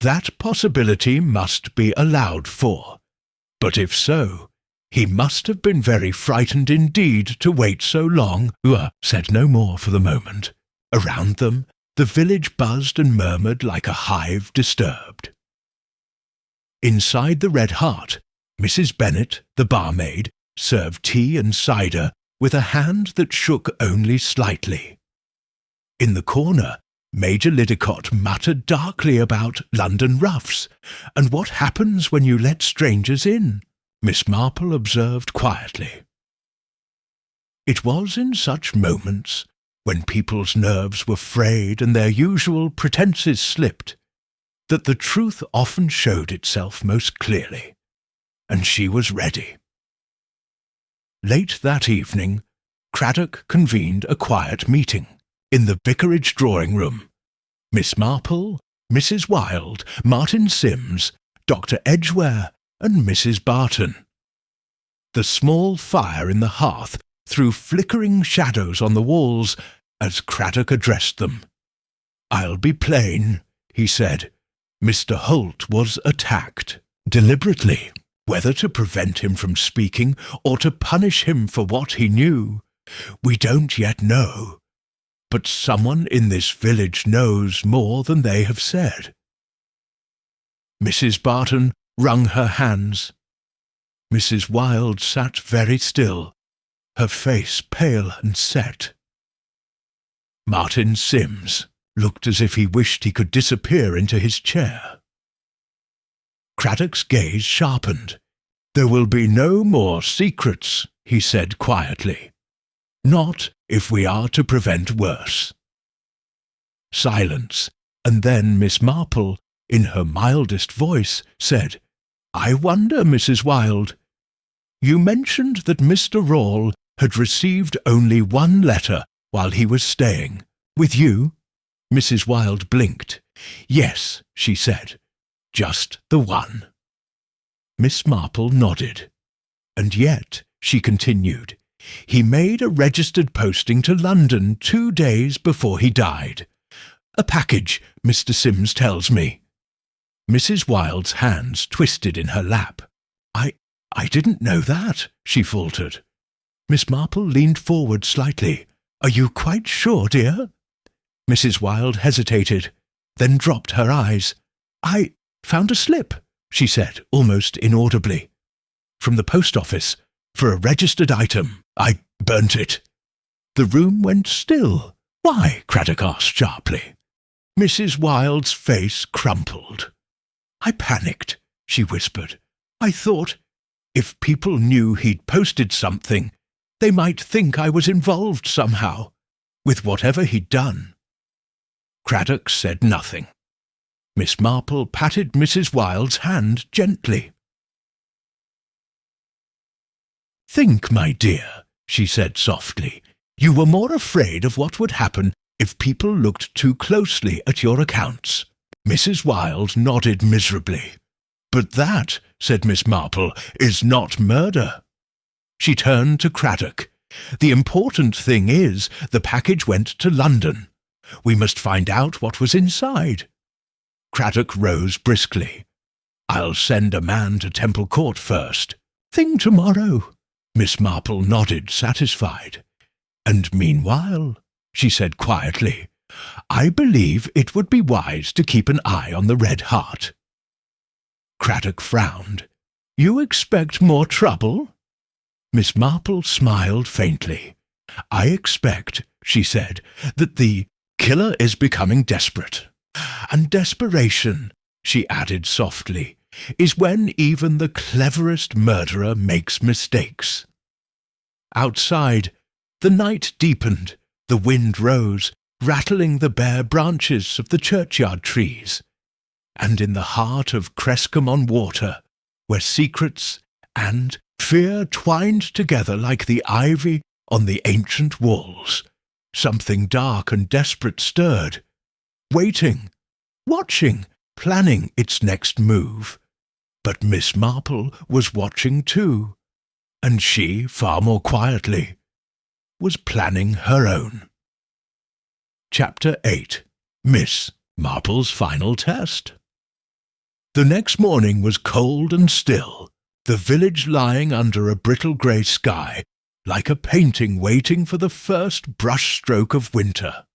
Speaker 1: "That possibility must be allowed for. But if so, he must have been very frightened indeed to wait so long." Said no more for the moment. Around them, the village buzzed and murmured like a hive disturbed. Inside the Red Hart, Mrs. Bennet, the barmaid, served tea and cider with a hand that shook only slightly. In the corner, Major Liddycott muttered darkly about London roughs, and what happens when you let strangers in, Miss Marple observed quietly. It was in such moments, when people's nerves were frayed and their usual pretences slipped, that the truth often showed itself most clearly, and she was ready. Late that evening, Craddock convened a quiet meeting in the vicarage drawing-room. Miss Marple, Mrs. Wilde, Martin Sims, Dr. Edgware, and Mrs. Barton. The small fire in the hearth threw flickering shadows on the walls as Craddock addressed them. "I'll be plain," he said. "Mr. Holt was attacked, deliberately, whether to prevent him from speaking or to punish him for what he knew. We don't yet know. But someone in this village knows more than they have said." Mrs. Barton wrung her hands. Mrs. Wilde sat very still, her face pale and set. Martin Sims looked as if he wished he could disappear into his chair. Craddock's gaze sharpened. "There will be no more secrets," he said quietly. "Not if we are to prevent worse." Silence, and then Miss Marple, in her mildest voice, said, "I wonder, Mrs. Wilde. You mentioned that Mr. Rawle had received only one letter while he was staying. With you?" Mrs. Wilde blinked. "Yes," she said, "just the one." Miss Marple nodded. "And yet," she continued, "he made a registered posting to London 2 days before he died. A package, Mr. Sims tells me." Mrs. Wilde's hands twisted in her lap. I didn't know that," she faltered. Miss Marple leaned forward slightly. "Are you quite sure, dear?" Mrs. Wilde hesitated, then dropped her eyes. "I found a slip," she said, almost inaudibly. "From the post office, for a registered item. I burnt it." The room went still. "Why?" Craddock asked sharply. Mrs. Wilde's face crumpled. "I panicked," she whispered. "I thought, if people knew he'd posted something, they might think I was involved somehow, with whatever he'd done." Craddock said nothing. Miss Marple patted Mrs. Wilde's hand gently. "Think, my dear," she said softly, "you were more afraid of what would happen if people looked too closely at your accounts." Mrs. Wilde nodded miserably. "But that," said Miss Marple, "is not murder." She turned to Craddock. "The important thing is the package went to London. We must find out what was inside." Craddock rose briskly. "I'll send a man to Temple Court first." "Thing tomorrow." Miss Marple nodded, satisfied. "And meanwhile," she said quietly, "I believe it would be wise to keep an eye on the Red Heart." Craddock frowned. "You expect more trouble?" Miss Marple smiled faintly. "I expect," she said, "that the killer is becoming desperate. And desperation," she added softly, "is when even the cleverest murderer makes mistakes." Outside, the night deepened, the wind rose, rattling the bare branches of the churchyard trees. And in the heart of Crescombe-on-Water, where secrets and fear twined together like the ivy on the ancient walls, something dark and desperate stirred, waiting, watching, planning its next move. But Miss Marple was watching too, and she, far more quietly, was planning her own. Chapter 8. Miss Marple's Final Test. The next morning was cold and still, the village lying under a brittle grey sky, like a painting waiting for the first brush-stroke of winter.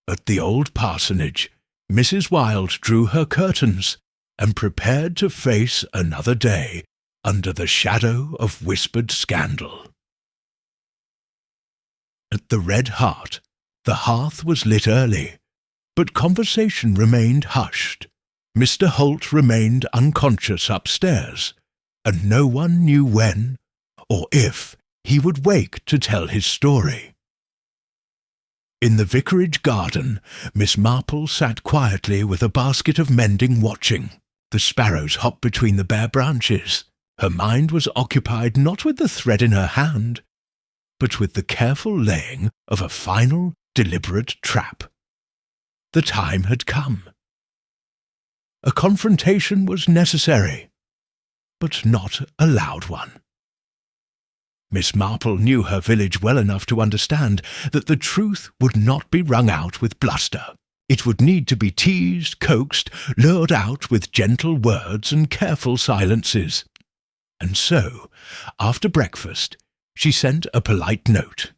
Speaker 1: At the old parsonage, Mrs. Wilde drew her curtains, and prepared to face another day under the shadow of whispered scandal. At the Red Hart, the hearth was lit early, but conversation remained hushed. Mr. Holt remained unconscious upstairs, and no one knew when or if he would wake to tell his story. In the vicarage garden, Miss Marple sat quietly with a basket of mending watching. The sparrows hopped between the bare branches. Her mind was occupied not with the thread in her hand, but with the careful laying of a final, deliberate trap. The time had come. A confrontation was necessary, but not a loud one. Miss Marple knew her village well enough to understand that the truth would not be wrung out with bluster. It would need to be teased, coaxed, lured out with gentle words and careful silences. And so, after breakfast, she sent a polite note,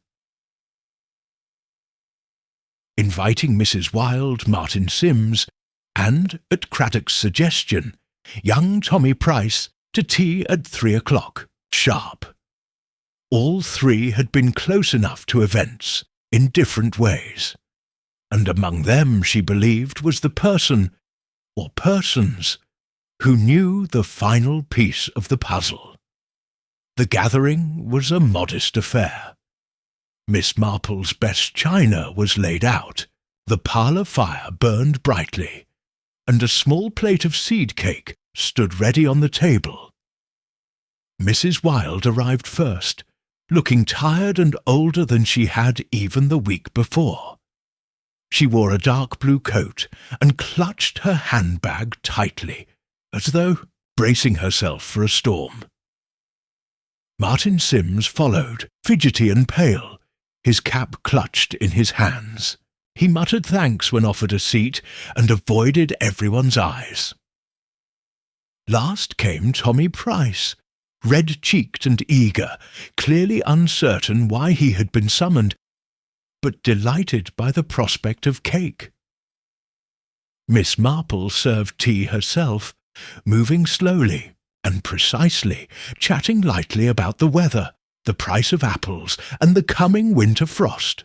Speaker 1: inviting Mrs. Wilde, Martin Sims, and, at Craddock's suggestion, young Tommy Price to tea at 3 o'clock, sharp. All three had been close enough to events, in different ways, and among them, she believed, was the person, or persons, who knew the final piece of the puzzle. The gathering was a modest affair. Miss Marple's best china was laid out, the parlour fire burned brightly, and a small plate of seed cake stood ready on the table. Mrs. Wilde arrived first, looking tired and older than she had even the week before. She wore a dark blue coat and clutched her handbag tightly, as though bracing herself for a storm. Martin Sims followed, fidgety and pale, his cap clutched in his hands. He muttered thanks when offered a seat and avoided everyone's eyes. Last came Tommy Price, red-cheeked and eager, clearly uncertain why he had been summoned, but delighted by the prospect of cake. Miss Marple served tea herself, moving slowly and precisely, chatting lightly about the weather, the price of apples, and the coming winter frost.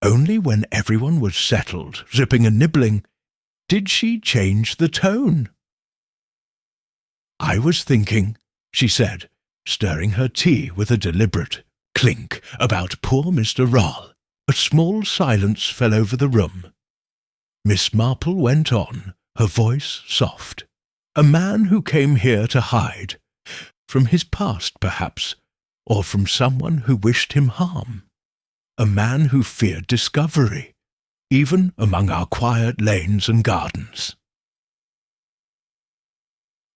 Speaker 1: Only when everyone was settled, zipping and nibbling, did she change the tone. "I was thinking," she said, stirring her tea with a deliberate clink, "about poor Mr. Roll." A small silence fell over the room. Miss Marple went on, her voice soft. "A man who came here to hide, from his past perhaps, or from someone who wished him harm. A man who feared discovery, even among our quiet lanes and gardens."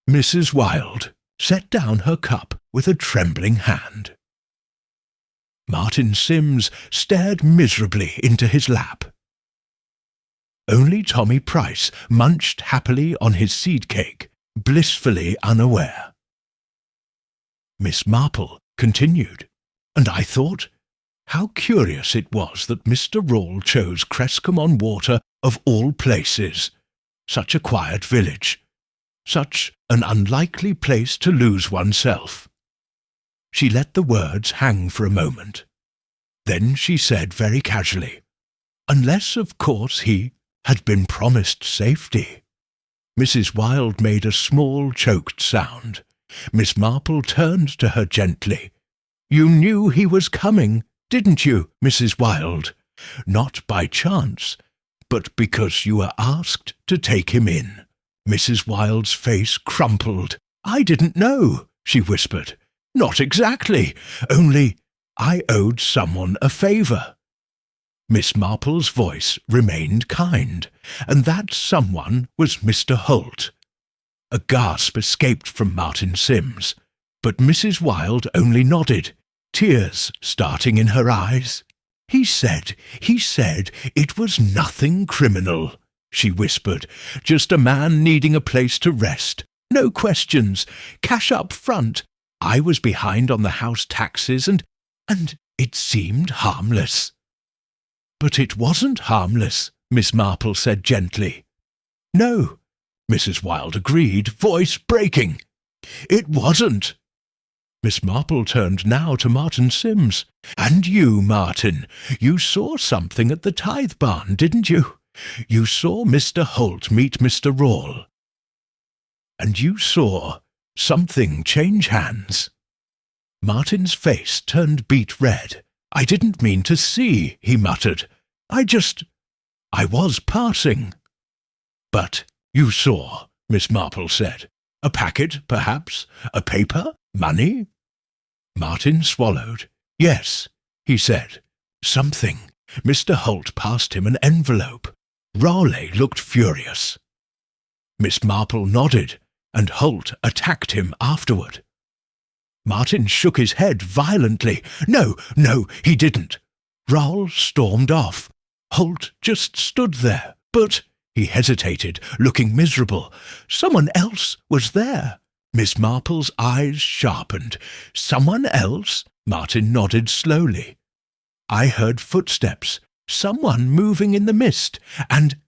Speaker 1: Mrs. Wilde set down her cup with a trembling hand. Martin Sims stared miserably into his lap. Only Tommy Price munched happily on his seed cake, blissfully unaware. Miss Marple continued, "And I thought how curious it was that Mr. Rawle chose Crescombe-on-Water of all places, such a quiet village, such an unlikely place to lose oneself." She let the words hang for a moment. Then she said very casually, "Unless, of course, he had been promised safety." Mrs. Wilde made a small, choked sound. Miss Marple turned to her gently. "You knew he was coming, didn't you, Mrs. Wilde? Not by chance, but because you were asked to take him in." Mrs. Wilde's face crumpled. "I didn't know," she whispered. "Not exactly, only I owed someone a favour." Miss Marple's voice remained kind, and that someone was Mr. Holt. A gasp escaped from Martin Sims, but Mrs. Wilde only nodded, tears starting in her eyes. He said it was nothing criminal," she whispered. "Just a man needing a place to rest. No questions. Cash up front. I was behind on the house taxes and it seemed harmless." "But it wasn't harmless," Miss Marple said gently. "No, Mrs. Wilde agreed, voice breaking. "It wasn't." Miss Marple turned now to Martin Sims. "And you, Martin, you saw something at the tithe barn, didn't you? You saw Mr. Holt meet Mr. Rawle. And you saw something change hands." Martin's face turned beet red. "I didn't mean to see," he muttered. I was passing." "But you saw," Miss Marple said. "A packet, perhaps? A paper? Money?" Martin swallowed. "Yes," he said. "Something." Mr. Holt passed him an envelope. Raleigh looked furious. Miss Marple nodded, and Holt attacked him afterward. Martin shook his head violently. No, he didn't." Raleigh stormed off. Holt just stood there, but he hesitated, looking miserable. Someone else was there. Miss Marple's eyes sharpened. "Someone else?" Martin nodded slowly. "I heard footsteps, someone moving in the mist, and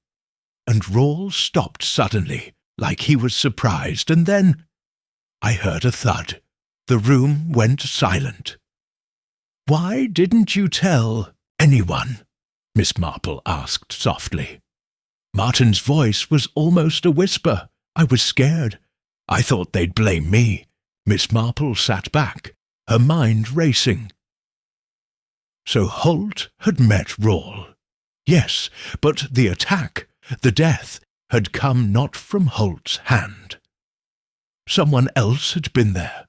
Speaker 1: Rawle stopped suddenly, like he was surprised, and then I heard a thud. The room went silent." "Why didn't you tell anyone?" Miss Marple asked softly. Martin's voice was almost a whisper. "I was scared. I thought they'd blame me." Miss Marple sat back, her mind racing. So Holt had met Rawle. Yes, but the attack, the death, had come not from Holt's hand. Someone else had been there.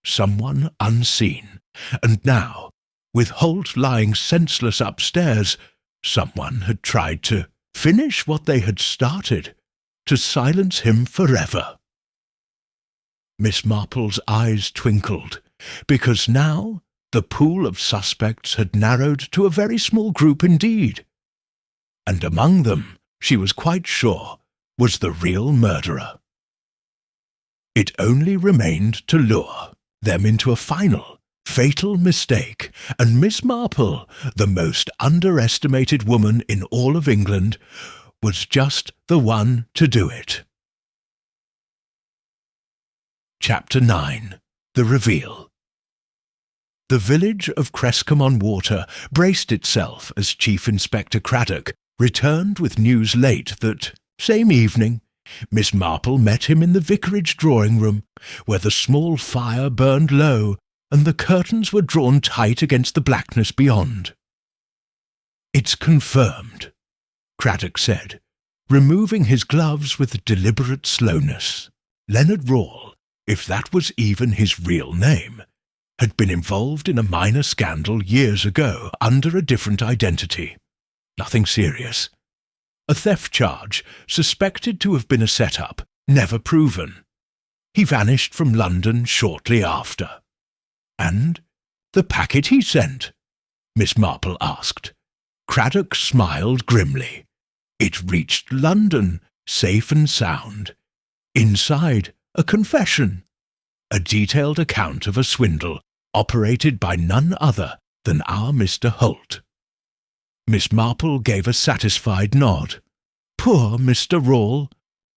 Speaker 1: Someone unseen. And now, with Holt lying senseless upstairs, someone had tried to finish what they had started, to silence him forever. Miss Marple's eyes twinkled, because now the pool of suspects had narrowed to a very small group indeed. And among them, she was quite sure, was the real murderer. It only remained to lure them into a final, fatal mistake, and Miss Marple, the most underestimated woman in all of England, was just the one to do it. Chapter 9. The Reveal. The village of Crescombe-on-Water braced itself as Chief Inspector Craddock returned with news late that, same evening, Miss Marple met him in the vicarage drawing-room, where the small fire burned low and the curtains were drawn tight against the blackness beyond. "It's confirmed," Craddock said, removing his gloves with deliberate slowness. Leonard Rawle, if that was even his real name, had been involved in a minor scandal years ago under a different identity. Nothing serious. A theft charge, suspected to have been a set-up, never proven. He vanished from London shortly after. "And the packet he sent?" Miss Marple asked. Craddock smiled grimly. "It reached London, safe and sound. Inside, a confession. A detailed account of a swindle operated by none other than our Mr. Holt." Miss Marple gave a satisfied nod. "Poor Mr. Rawle,"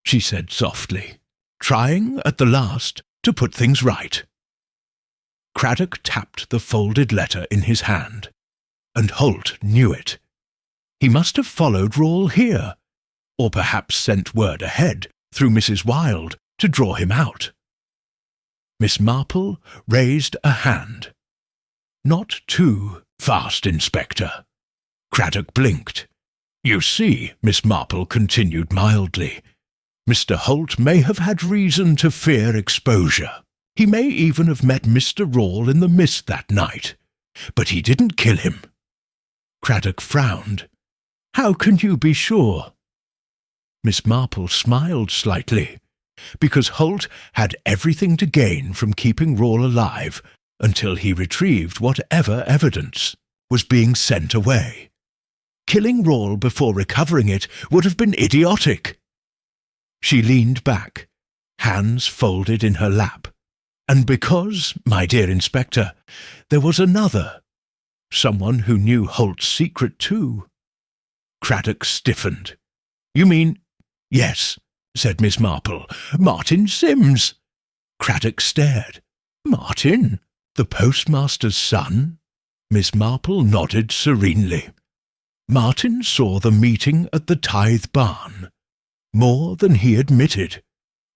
Speaker 1: she said softly, trying at the last to put things right. Craddock tapped the folded letter in his hand, and Holt knew it. He must have followed Rawle here, or perhaps sent word ahead through Mrs. Wilde to draw him out. Miss Marple raised a hand. "Not too fast, Inspector." Craddock blinked. "You see," Miss Marple continued mildly, "Mr. Holt may have had reason to fear exposure. He may even have met Mr. Rawle in the mist that night. But he didn't kill him." Craddock frowned. "How can you be sure?" Miss Marple smiled slightly, because Holt had everything to gain from keeping Rawle alive until he retrieved whatever evidence was being sent away. Killing Rawle before recovering it would have been idiotic. She leaned back, hands folded in her lap. "And because, my dear Inspector, there was another, someone who knew Holt's secret too." Craddock stiffened. "You mean—" "Yes, said Miss Marple. "Martin Sims." Craddock stared. "Martin? The postmaster's son?" Miss Marple nodded serenely. Martin saw the meeting at the Tithe Barn. More than he admitted.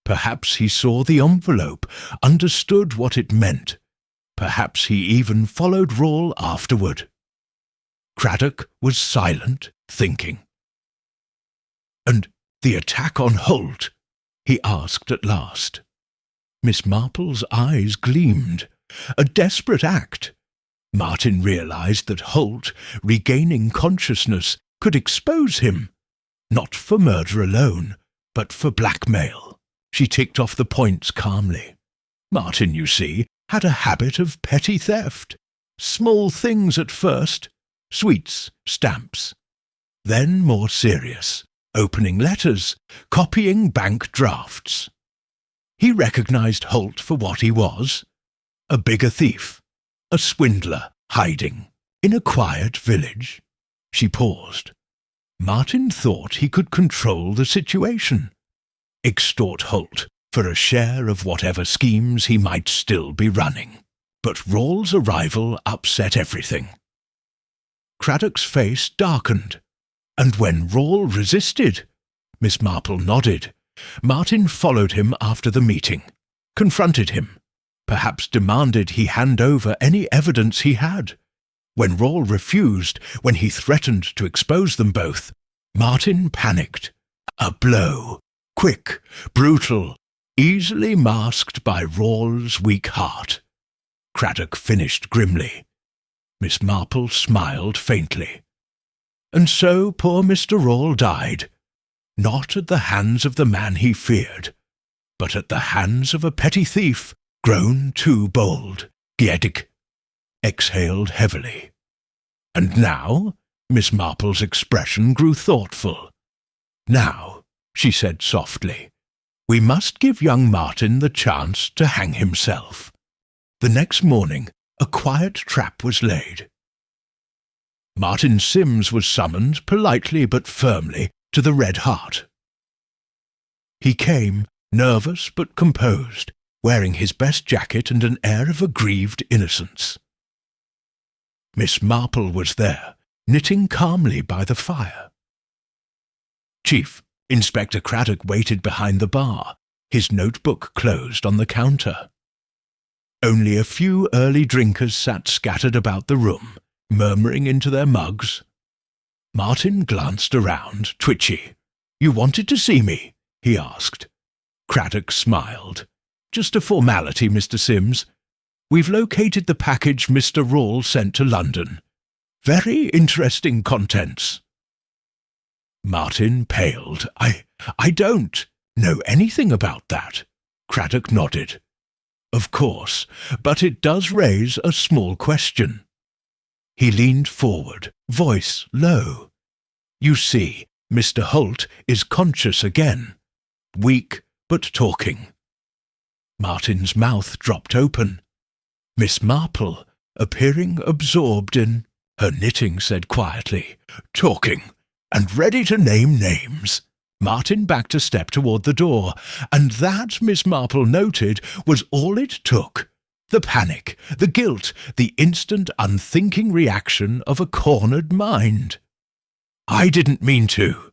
Speaker 1: Perhaps he saw the envelope, understood what it meant. Perhaps he even followed Rawle afterward. Craddock was silent, thinking. "And the attack on Holt?" he asked at last. Miss Marple's eyes gleamed. A desperate act. Martin realized that Holt, regaining consciousness, could expose him. Not for murder alone, but for blackmail. She ticked off the points calmly. Martin, you see, had a habit of petty theft. Small things at first. Sweets, stamps. Then more serious. Opening letters, copying bank drafts. He recognized Holt for what he was. A bigger thief. A swindler, hiding. In a quiet village. She paused. Martin thought he could control the situation. Extort Holt for a share of whatever schemes he might still be running. But Rawle's arrival upset everything. Craddock's face darkened. And when Rawle resisted, Miss Marple nodded. Martin followed him after the meeting, confronted him, perhaps demanded he hand over any evidence he had. When Rawle refused, when he threatened to expose them both, Martin panicked. A blow, quick, brutal, easily masked by Rawle's weak heart. Craddock finished grimly. Miss Marple smiled faintly. And so poor Mr. Rawle died, not at the hands of the man he feared, but at the hands of a petty thief grown too bold. Giedig exhaled heavily. And now, Miss Marple's expression grew thoughtful. Now, she said softly, we must give young Martin the chance to hang himself. The next morning, a quiet trap was laid. Martin Sims was summoned politely but firmly to the Red Hart. He came, nervous but composed, wearing his best jacket and an air of aggrieved innocence. Miss Marple was there, knitting calmly by the fire. Chief, Inspector Craddock waited behind the bar, his notebook closed on the counter. Only a few early drinkers sat scattered about the room, murmuring into their mugs. Martin glanced around, twitchy. "You wanted to see me?" he asked. Craddock smiled. "Just a formality, Mr. Sims. We've located the package Mr. Rawle sent to London. Very interesting contents." Martin paled. I don't know anything about that." Craddock nodded. "Of course, but it does raise a small question." He leaned forward, voice low. "You see, Mr. Holt is conscious again. Weak, but talking." Martin's mouth dropped open. Miss Marple, appearing absorbed in her knitting, said quietly, "Talking, and ready to name names." Martin backed a step toward the door, and that, Miss Marple noted, was all it took. The panic, the guilt, the instant unthinking reaction of a cornered mind. "I didn't mean to,"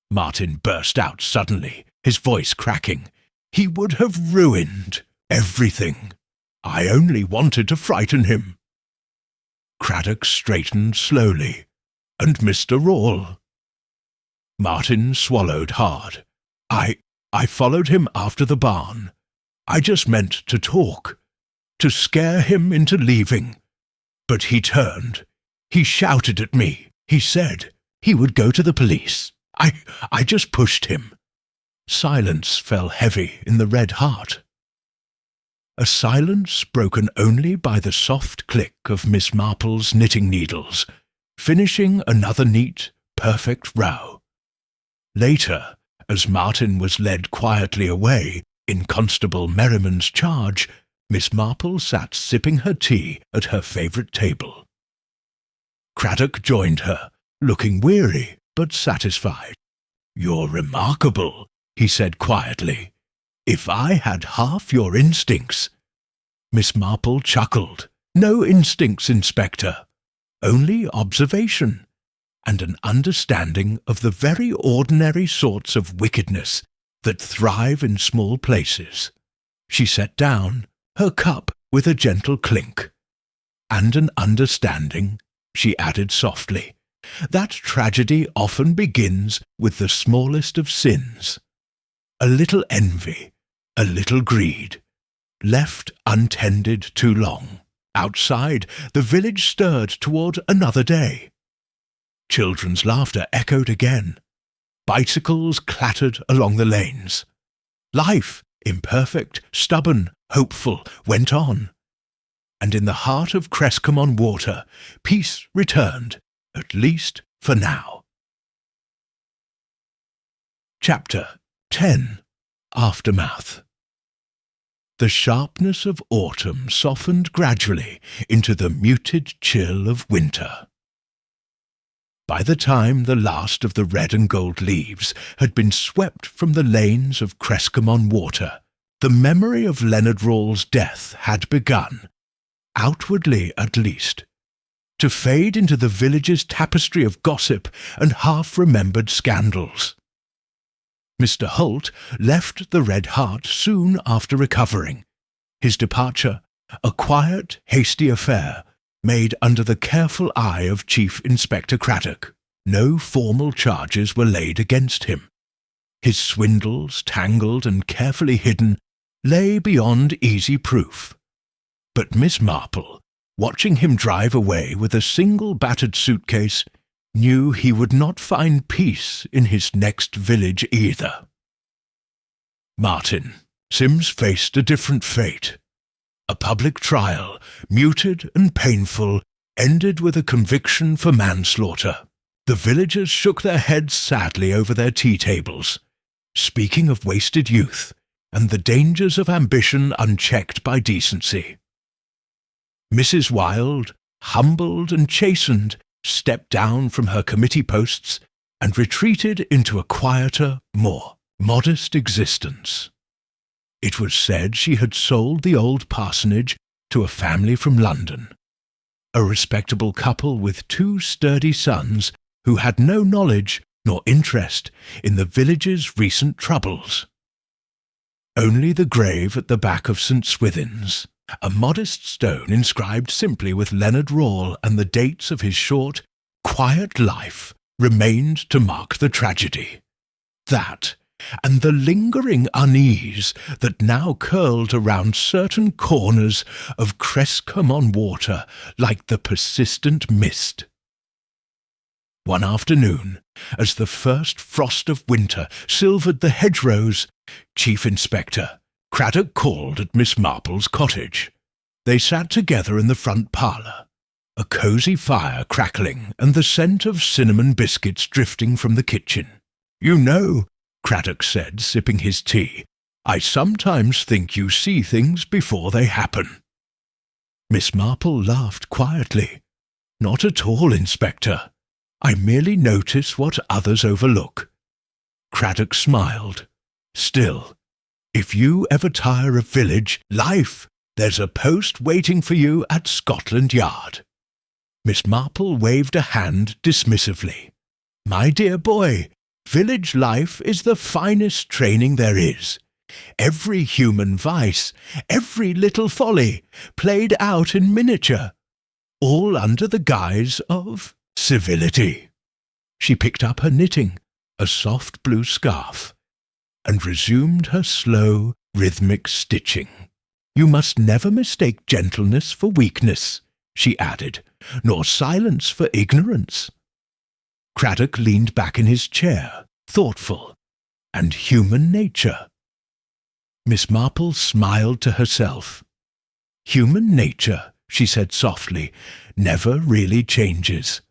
Speaker 1: Martin burst out suddenly, his voice cracking. "He would have ruined everything. I only wanted to frighten him." Craddock straightened slowly. "And Mr. Rawle?" Martin swallowed hard. I followed him after the barn. I just meant to talk, to scare him into leaving. But he turned. He shouted at me. He said he would go to the police. I just pushed him." Silence fell heavy in the Red Hart. A silence broken only by the soft click of Miss Marple's knitting needles, finishing another neat, perfect row. Later, as Martin was led quietly away in Constable Merriman's charge, Miss Marple sat sipping her tea at her favourite table. Craddock joined her, looking weary but satisfied. "You're remarkable," he said quietly. "If I had half your instincts." Miss Marple chuckled. "No instincts, Inspector. Only observation, and an understanding of the very ordinary sorts of wickedness that thrive in small places." She set down her cup with a gentle clink. "And an understanding," she added softly, "that tragedy often begins with the smallest of sins. A little envy, a little greed, left untended too long. Outside, the village stirred toward another day. Children's laughter echoed again. Bicycles clattered along the lanes. Life, imperfect, stubborn, hopeful, went on. And in the heart of Crescomon Water, peace returned, at least for now. Chapter 10. Aftermath. The sharpness of autumn softened gradually into the muted chill of winter. By the time the last of the red and gold leaves had been swept from the lanes of Crescomon Water, the memory of Leonard Rawle's death had begun, outwardly at least, to fade into the village's tapestry of gossip and half-remembered scandals. Mr. Holt left the Red Hart soon after recovering. His departure, a quiet, hasty affair, made under the careful eye of Chief Inspector Craddock. No formal charges were laid against him. His swindles, tangled and carefully hidden, lay beyond easy proof. But Miss Marple, watching him drive away with a single battered suitcase, knew he would not find peace in his next village either. Martin Sims faced a different fate. A public trial, muted and painful, ended with a conviction for manslaughter. The villagers shook their heads sadly over their tea tables, speaking of wasted youth and the dangers of ambition unchecked by decency. Mrs. Wilde, humbled and chastened, stepped down from her committee posts and retreated into a quieter, more modest existence. It was said she had sold the old parsonage to a family from London, a respectable couple with 2 sturdy sons who had no knowledge nor interest in the village's recent troubles. Only the grave at the back of St. Swithin's, a modest stone inscribed simply with Leonard Rawle and the dates of his short, quiet life, remained to mark the tragedy. That, and the lingering unease that now curled around certain corners of Crescomon Water like the persistent mist. One afternoon, as the first frost of winter silvered the hedgerows, Chief Inspector Craddock called at Miss Marple's cottage. They sat together in the front parlour, a cosy fire crackling and the scent of cinnamon biscuits drifting from the kitchen. "You know," Craddock said, sipping his tea, "I sometimes think you see things before they happen." Miss Marple laughed quietly. "Not at all, Inspector. I merely notice what others overlook." Craddock smiled. "Still, if you ever tire of village life, there's a post waiting for you at Scotland Yard." Miss Marple waved a hand dismissively. "My dear boy, village life is the finest training there is. Every human vice, every little folly, played out in miniature, all under the guise of civility." She picked up her knitting, a soft blue scarf, and resumed her slow, rhythmic stitching. "You must never mistake gentleness for weakness," she added, "nor silence for ignorance." Craddock leaned back in his chair, thoughtful, and human nature. Miss Marple smiled to herself. "Human nature," she said softly, "never really changes.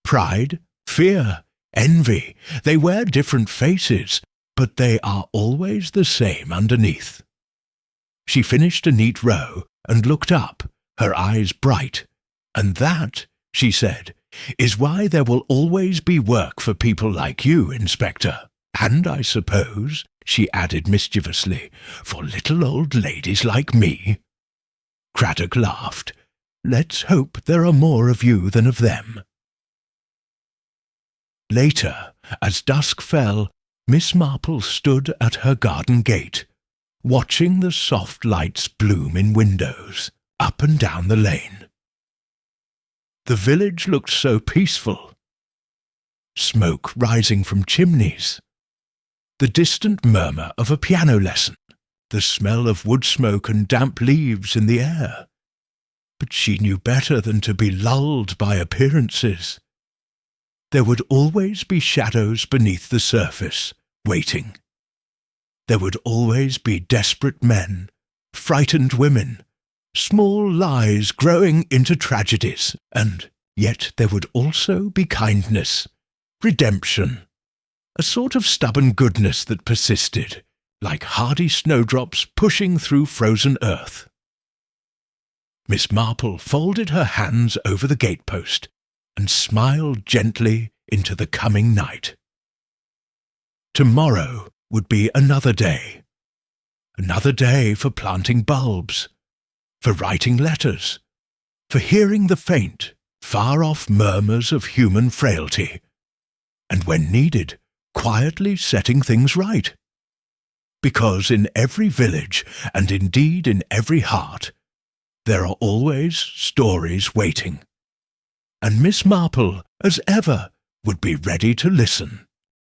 Speaker 1: Pride, fear, envy, they wear different faces, but they are always the same underneath." She finished a neat row and looked up, her eyes bright. "And that," she said, "is why there will always be work for people like you, Inspector. And I suppose, she added mischievously, for little old ladies like me. Craddock laughed. Let's hope there are more of you than of them. Later, as dusk fell, Miss Marple stood at her garden gate, watching the soft lights bloom in windows, up and down the lane. The village looked so peaceful. Smoke rising from chimneys, the distant murmur of a piano lesson, the smell of wood smoke and damp leaves in the air. But she knew better than to be lulled by appearances. There would always be shadows beneath the surface, waiting. There would always be desperate men, frightened women, small lies growing into tragedies, and yet there would also be kindness, redemption, a sort of stubborn goodness that persisted, like hardy snowdrops pushing through frozen earth. Miss Marple folded her hands over the gatepost and smiled gently into the coming night. Tomorrow would be another day for planting bulbs, for writing letters, for hearing the faint, far-off murmurs of human frailty, and when needed, quietly setting things right. Because in every village, and indeed in every heart, there are always stories waiting, and Miss Marple, as ever, would be ready to listen.